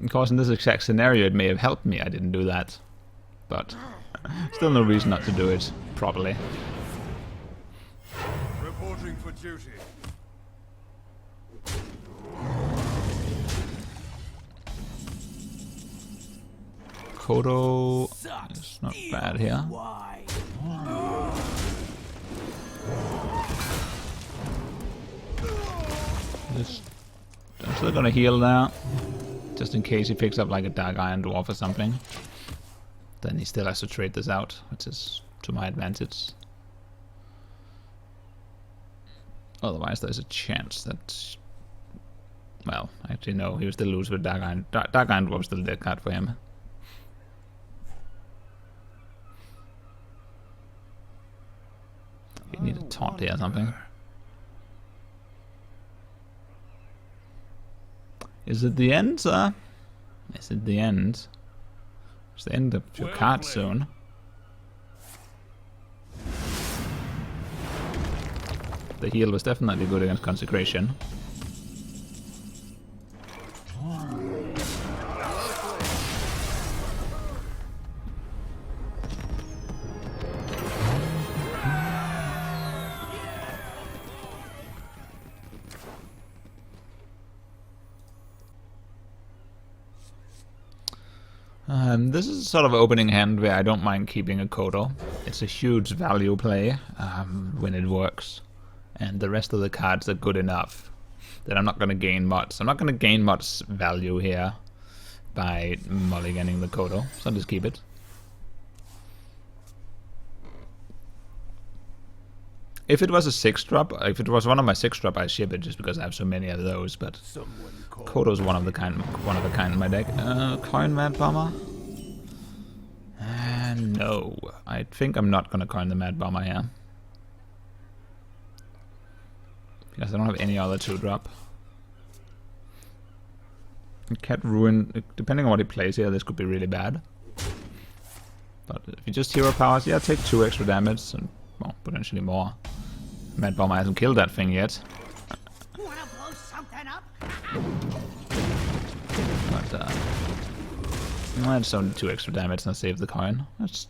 Of course, in this exact scenario, it may have helped me. I didn't do that. But still no reason not to do it properly. Reporting for duty. Kodo is not bad here. Why? I'm still gonna heal now. Just in case he picks up like a Dark Iron Dwarf or something. Then he still has to trade this out, which is to my advantage. Otherwise there's a chance that... Well, actually no, he will still lose with Dark Iron. Dark Iron Dwarf is still a dead card for him. You need a taunt here or something. Is it the end, sir? Is it the end? It's the end of your card soon. The heal was definitely good against Consecration. This is sort of opening hand where I don't mind keeping a Kodo. It's a huge value play when it works. And the rest of the cards are good enough that I'm not going to gain much. I'm not going to gain much value here by mulliganing the Kodo, so I'll just keep it. If it was a 6-drop, if it was one of my 6-drop, I'd ship it just because I have so many of those, but Kodo's one of a kind in my deck. Coin Mad Bomber? No. I think I'm not gonna coin the Mad Bomber here. Because I don't have any other 2-drop. Cat Ruin, depending on what he plays here, this could be really bad. But if you just hero powers, yeah, take 2 extra damage, and well, potentially more. Mad Bomber hasn't killed that thing yet. Wanna blow something up? But, that's only 2 extra damage and I save the coin. That's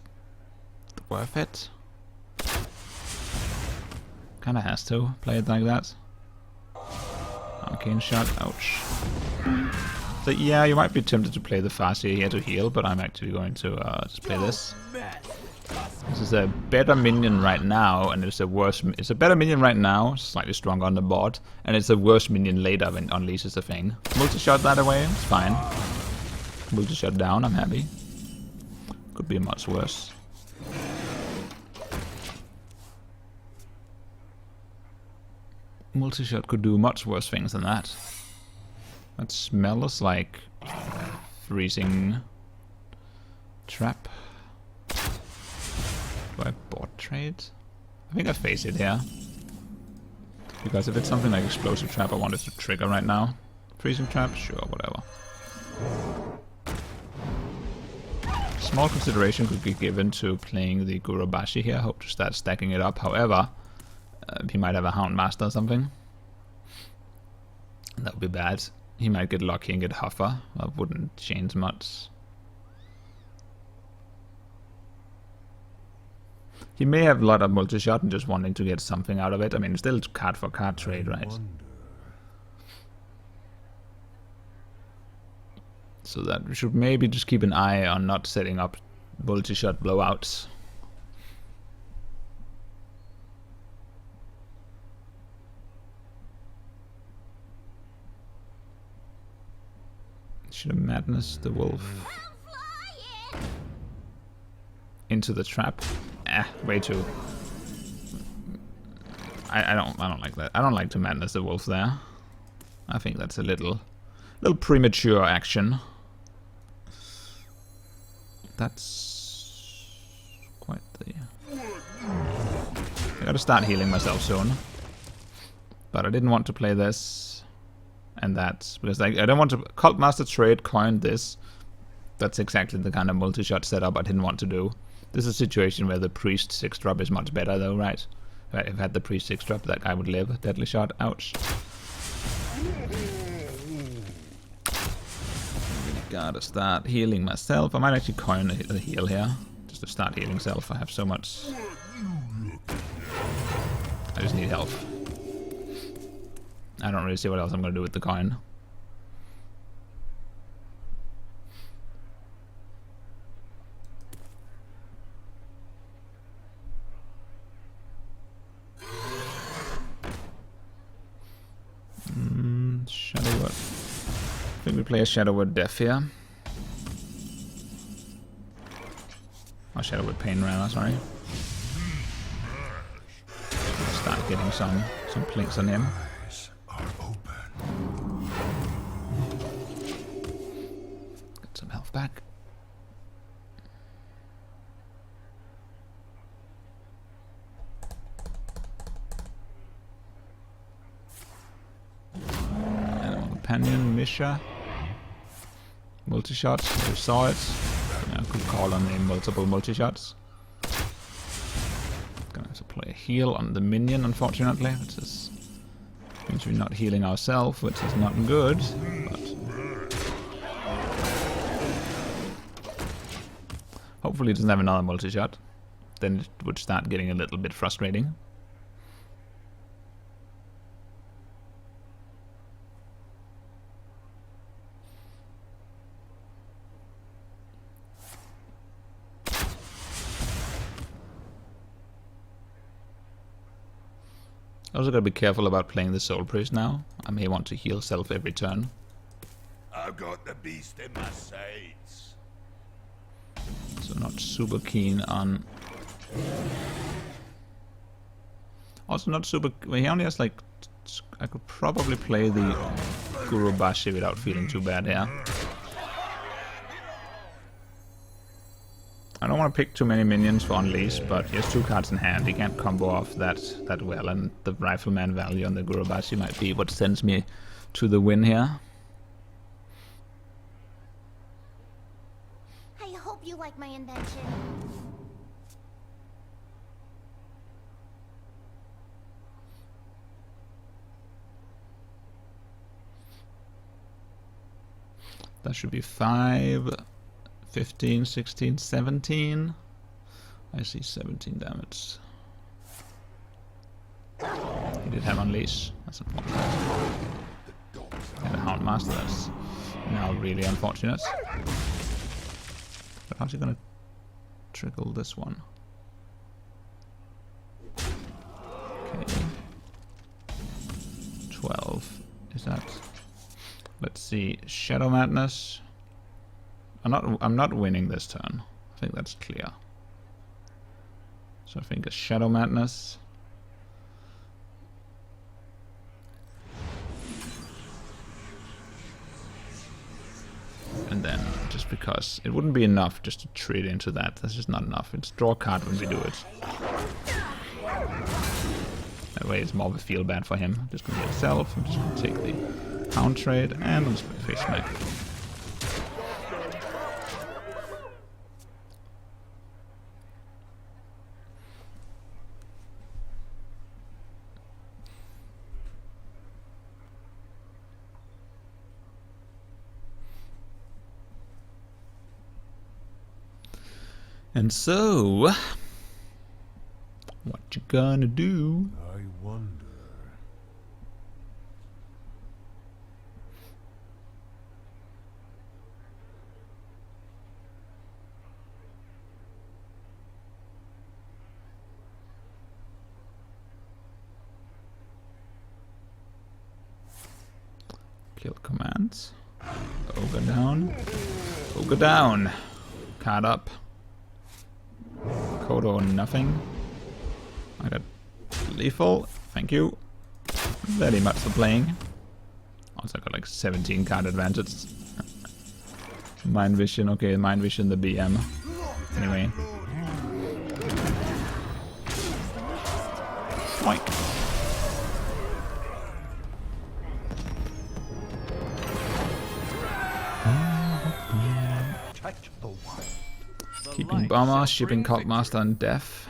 worth it. Kinda has to play it like that. Arcane Shot, ouch. So yeah, you might be tempted to play the Farseer here to heal, but I'm actually going to just play this. This is a better minion right now, and it's a better minion right now, slightly stronger on the board, and it's a worse minion later when it unleashes the thing. Multi-shot that away, it's fine. Multi-shot down, I'm happy. Could be much worse. Multi-shot could do much worse things than that. That smells like freezing trap. Do I bot trade? I think I face it here. Because if it's something like explosive trap I wanted to trigger right now. Freezing trap? Sure, whatever. Small consideration could be given to playing the Gurobashi here. Hope to start stacking it up. However, he might have a Hound Master or something. That would be bad. He might get lucky and get Huffer. That wouldn't change much. He may have a lot of multi-shot and just wanting to get something out of it. I mean, it's still card for card trade, right? So that we should maybe just keep an eye on not setting up multi-shot blowouts. Should have Madness the Wolf. Into the trap. Way too. I don't like that. I don't like to madness the wolf there. I think that's a little premature action. That's quite the... I gotta start healing myself soon. But I didn't want to play this and that because I don't want to... Cult Master Trade coined this. That's exactly the kind of multi-shot setup I didn't want to do. This is a situation where the Priest 6-drop is much better though, right? If I had the Priest 6-drop, that guy would live. Deadly Shot, ouch. Gotta start healing myself. I might actually coin a heal here. Just to start healing self. I have so much... I just need health. I don't really see what else I'm gonna do with the coin. Shadowwood. I think we play a Shadowwood Death here. Oh, Shadowwood Pain rather, sorry. Start getting some plinks on him. Get some health back. Companion, Misha. Multi-shots, you saw it. Yeah, I could call on the multiple multi-shots. Gonna have to play a heal on the minion, unfortunately, which is... means we're not healing ourselves, which is not good, but... hopefully it doesn't have another multi-shot. Then it would start getting a little bit frustrating. Also gotta be careful about playing the Soul Priest now. I may want to heal self every turn. I've got the beast in my sights. So not super keen on... also not super... well, he only has like... I could probably play the Gurubashi without feeling too bad here. I don't want to pick too many minions for Unleash, but he has 2 cards in hand. He can't combo off that well, and the Rifleman value on the Gurubashi might be what sends me to the win here. I hope you like my invention. That should be 5, 15, 16, 17. I see 17 damage. He did have Unleash. That's unfortunate. And a Houndmaster. That's now really unfortunate. But how's he gonna trickle this one? Okay. 12. Is that... let's see. Shadow Madness. I'm not winning this turn. I think that's clear. So I think a Shadow Madness. And then, just because it wouldn't be enough just to trade into that. That's just not enough. It's draw a card when we do it. That way it's more of a feel bad for him. I'm just gonna get self. I'm just gonna take the Hound trade and I'm just gonna face smack. And so, what you gonna do? I wonder. Kill commands. Ogre down. Ogre down. Card up. Kodo, nothing. I got lethal. Thank you very much for playing. Also got like 17 card advantage. Mind Vision, okay, Mind Vision the BM. Anyway. Oink. Keeping Bomber, shipping Cultmaster and Death.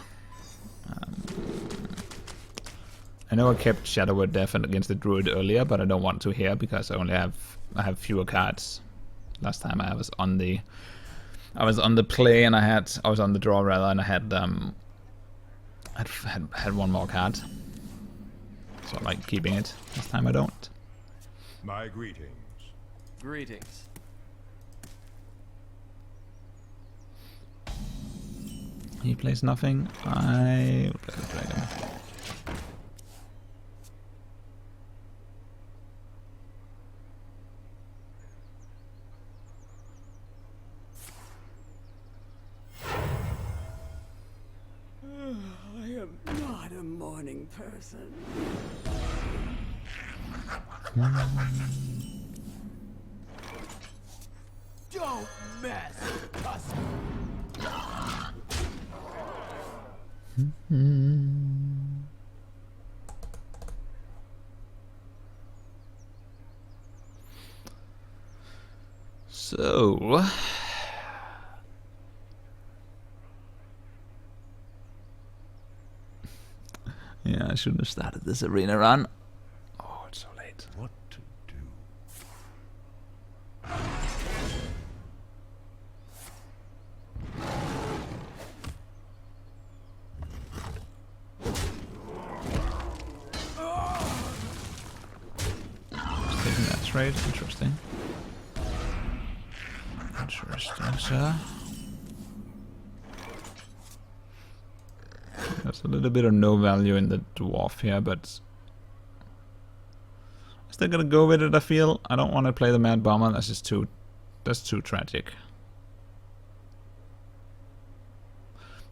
I know I kept Shadow Word Death against the Druid earlier, but I don't want to here because I have fewer cards. Last time I was on the play and I was on the draw rather, and I had one more card. So I like keeping it. This time I don't. My greetings. Greetings. He plays nothing. I will play the dragon. I am not a morning person. Don't mess with us. So yeah, I shouldn't have started this arena run. Oh, it's so late. What to do? Just taking that trade. Interesting. Interesting, sir. There's a little bit of no value in the dwarf here, but I'm still gonna go with it. I feel I don't want to play the Mad Bomber. That's just too tragic.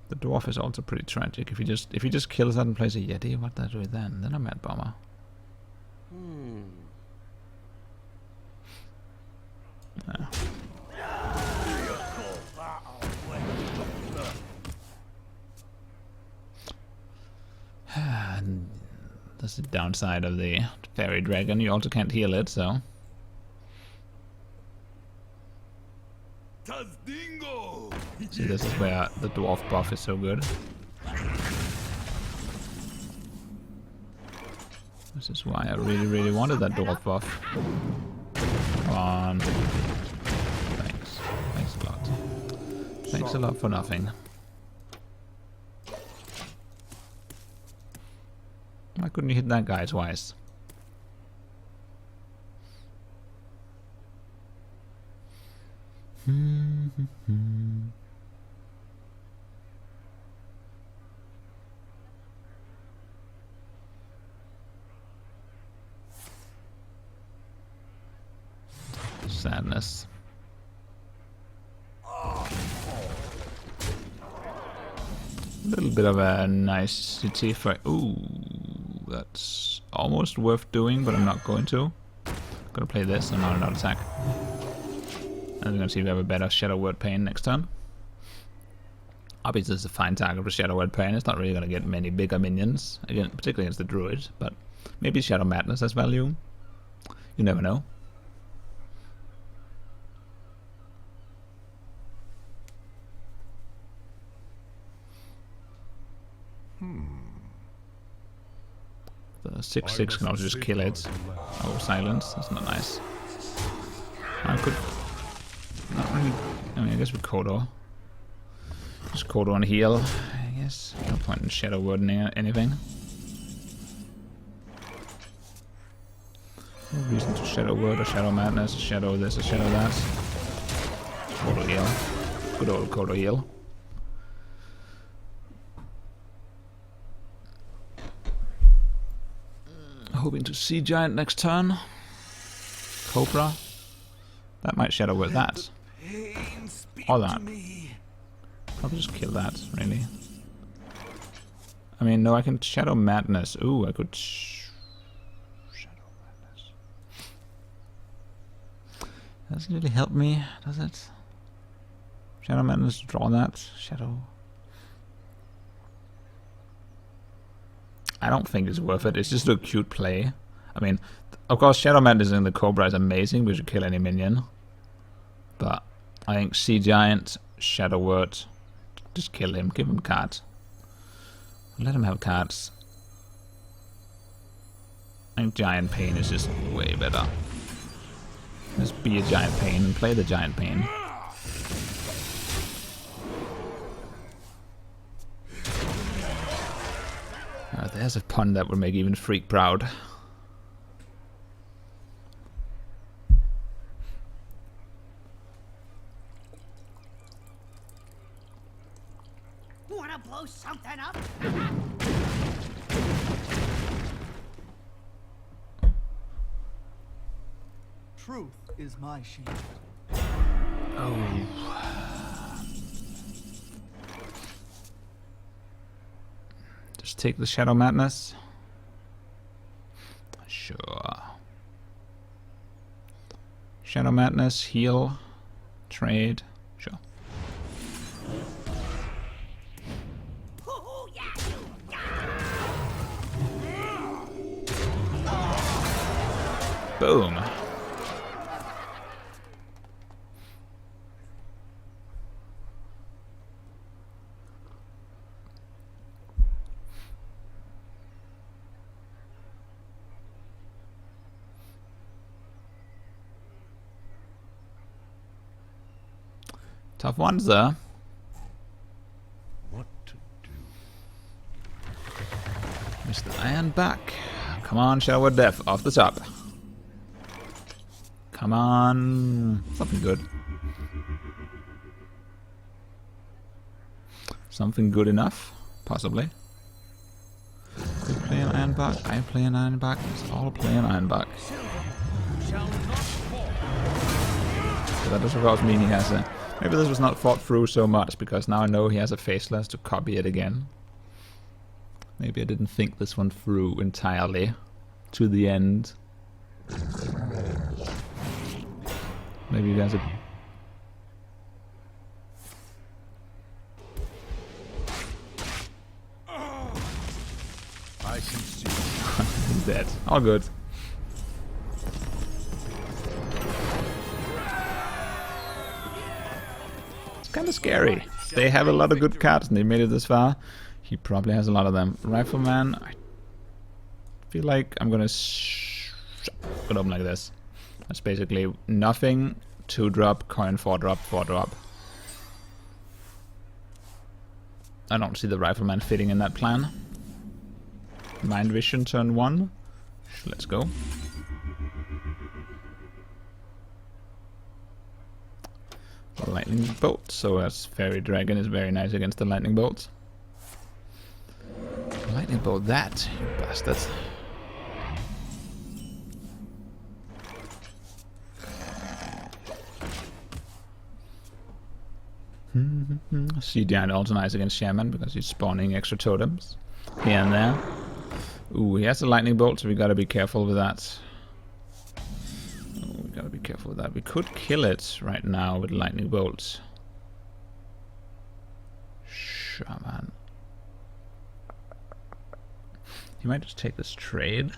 The dwarf is also pretty tragic. If he just kills that and plays a Yeti, what do I do then? Then a Mad Bomber. Yeah. And that's the downside of the fairy dragon. You also can't heal it, so. Tazdingo! See, this is where the dwarf buff is so good. This is why I really wanted that dwarf buff. Come on. Thanks. Thanks a lot. Thanks a lot for nothing. Why couldn't you hit that guy twice? Sadness. A little bit of a nice CT for. Ooh, that's almost worth doing, but I'm not going to. I'm gonna play this and not another attack. And we're gonna see if we have a better Shadow Word Pain next turn. Obviously, this is a fine target for Shadow Word Pain. It's not really gonna get many bigger minions, again, particularly against the Druid, but maybe Shadow Madness has value. You never know. The 6/6 can also just kill it. Oh, silence. That's not nice. I could not really. I mean, I guess with Kodo. Just Kodo on heal. I guess no point in Shadow Wording anything. No reason to Shadow Word or Shadow Madness, or Shadow this or Shadow that. Kodo heal. Good old Kodo heal. Hoping to see Giant next turn. Cobra. That might Shadow Word that. Or that. Probably just kill that, really. I mean, no, I can Shadow Madness. Ooh, I could... Shadow Madness. Doesn't really help me, does it? Shadow Madness, draw that. Shadow... I don't think it's worth it. It's just a cute play. I mean, of course, Shadow Madness in the Cobra is amazing. We should kill any minion. But I think Sea Giant, Shadow Word, just kill him. Give him cards. Let him have cards. I think Giant Pain is just way better. Just be a Giant Pain and play the Giant Pain. There's a pun that would make even Freak proud. Wanna blow something up? Truth is my shield. Just take the Shadow Madness. Sure. Shadow Madness, heal, trade, sure. Boom. Tough ones there. What to do? Mr. Iron back. Come on, Shadow of Death, off the top. Come on. Something good. Something good enough, possibly. You play an Iron back, I play an Iron back, let's all play an Iron back. Shall not fall. So that does of course mean he has a... Maybe this was not thought through so much, because now I know he has a Faceless to copy it again. Maybe I didn't think this one through entirely, to the end. Maybe there's a... I can see. He's dead. All good. It's kind of scary. They have a lot of good cards and they made it this far. He probably has a lot of them. Rifleman, I feel like I'm gonna put up like this. That's basically nothing, 2-drop, coin 4-drop, 4-drop. I don't see the Rifleman fitting in that plan. Mind Vision turn 1. Let's go. Lightning Bolt, so as Fairy Dragon is very nice against the Lightning Bolt. Lightning Bolt that, you bastard. Sea Giant also nice against Shaman because he's spawning extra totems here and there. Ooh, he has a Lightning Bolt, so we gotta be careful with that. We gotta be careful with that. We could kill it right now with Lightning Bolts. Shaman. He might just take this trade.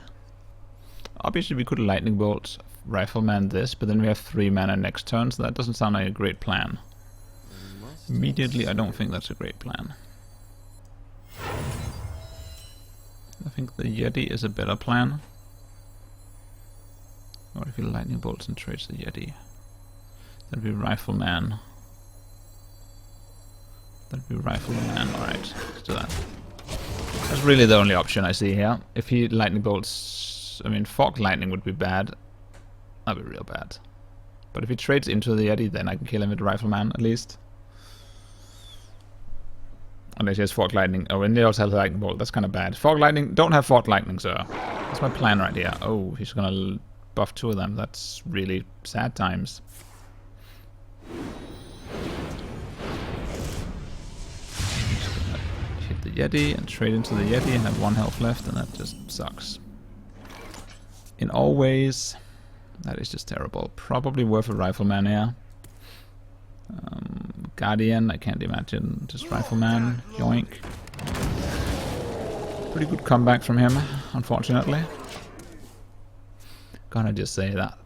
Obviously we could Lightning Bolt Rifleman this, but then we have 3 mana next turn, so that doesn't sound like a great plan. Immediately, I don't think that's a great plan. I think the Yeti is a better plan. Or if he Lightning Bolts and trades the Yeti. That'd be Rifleman. That'd be Rifleman. Alright, let's do that. That's really the only option I see here. If he Lightning Bolts... I mean, Fog Lightning would be bad. That'd be real bad. But if he trades into the Yeti, then I can kill him with Rifleman, at least. Unless he has Fog Lightning. Oh, and he also has Lightning Bolt. That's kind of bad. Fog Lightning... Don't have Fog Lightning, sir. That's my plan right here. Oh, he's gonna buff 2 of them. That's really sad times. Yeti and trade into the Yeti and have 1 health left, and that just sucks. In all ways, that is just terrible. Probably worth a Rifleman here. Guardian, I can't imagine. Just Rifleman, yoink. Pretty good comeback from him, unfortunately. Gonna just say that.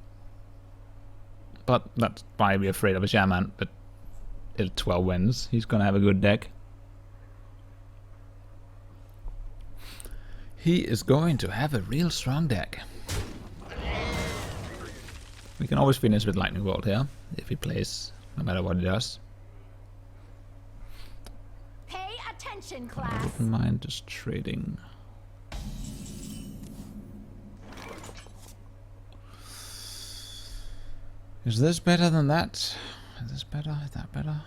But that's why we're afraid of a Shaman. But at 12 wins, he's gonna have a good deck. He is going to have a real strong deck. We can always finish with Lightning Bolt here, if he plays, no matter what he does. Pay attention, I class. wouldn't mind just trading. Is this better than that? Is this better? Is that better?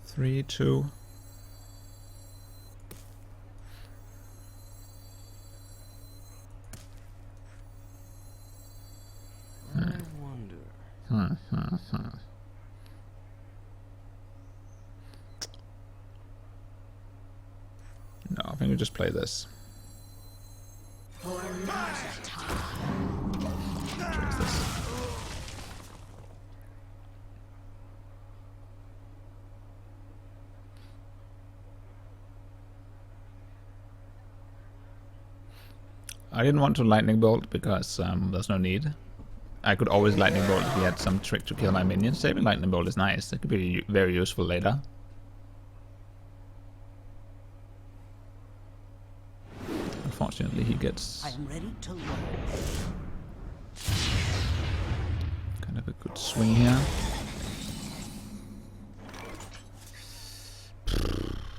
3, 2. I wonder. No, I think we just play this. Choose this. I didn't want to Lightning Bolt because there's no need. I could always Lightning Bolt if he had some trick to kill my minions. Saving Lightning Bolt is nice. It could be very useful later. Unfortunately, he gets I'm ready to learn. kind of a good swing here.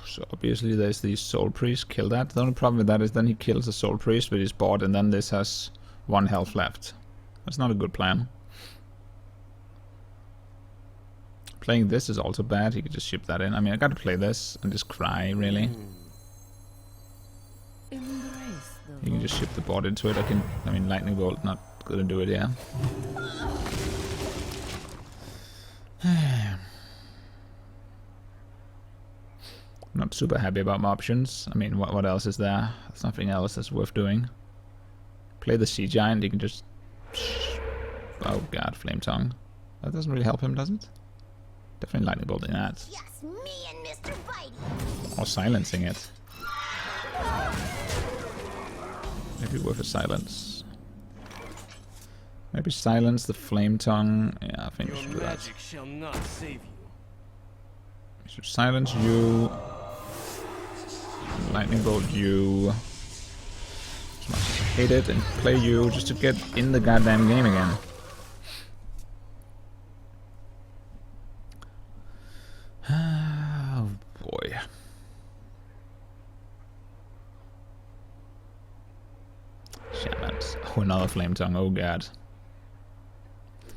So obviously there's the Soul Priest. Kill that. The only problem with that is then he kills the Soul Priest with his board, and then this has 1 health left. That's not a good plan. Playing this is also bad. He could just ship that in. I mean, I gotta play this and just cry, really. Embrace the You can just ship the board into it. I mean, Lightning Bolt not gonna do it, yeah. Not super happy about my options. I mean, what else is there? There's nothing else that's worth doing. Play the Sea Giant. You can just... Oh god, Flame Tongue. That doesn't really help him, does it? Definitely Lightning Bolting that. Just me and Mr. Bitey. Or silencing it. Maybe worth a silence. Maybe silence the Flame Tongue. Yeah, I think we Your should do that. magic shall not save you. We should silence you. Lightning Bolt you. As much as I hate it, and play you just to get in the goddamn game again. Oh boy. Shamans. Oh, another Flame Tongue. Oh god.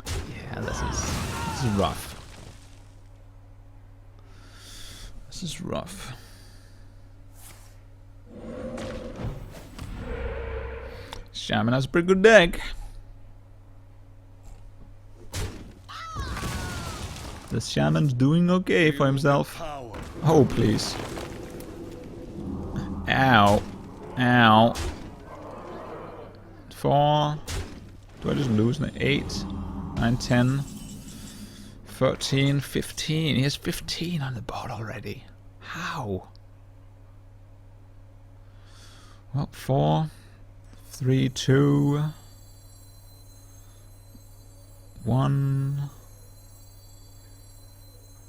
Yeah, this is rough. This is rough. Shaman has a pretty good deck. The Shaman's doing okay for himself. Oh, please. Ow. Ow. 4. Do I just lose? 8, 9, 10, 13, 15. He has 15 on the board already. How? Well, 4, 3, 2, 1.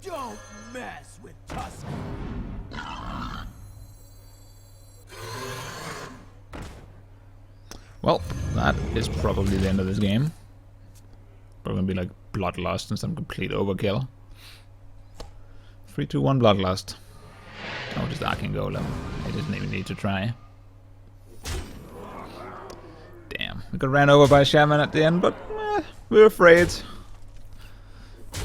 Don't mess with Tusk. Well, that is probably the end of this game. Probably gonna be like Bloodlust and some complete overkill. 3, 2, 1 Bloodlust. Oh, just Arcane Golem. I didn't even need to try. Damn, we got ran over by a Shaman at the end, but we were afraid.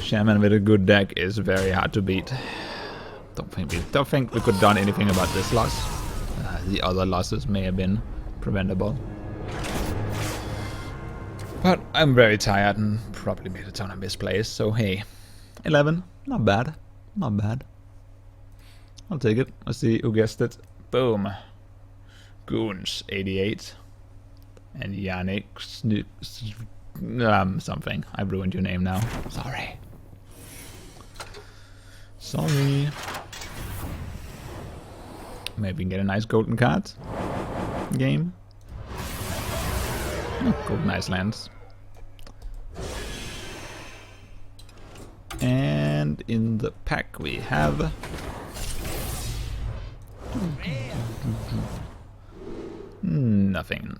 Shaman with a good deck is very hard to beat. Don't think we could have done anything about this loss. The other losses may have been preventable. But I'm very tired and probably made a ton of misplays, so hey. 11, not bad. Not bad. I'll take it. Let's see who guessed it. Boom. Goons 88 and Yannick something. I ruined your name now. Sorry. Sorry. Maybe we can get a nice golden card game. Oh, golden Icelands. And in the pack we have nothing.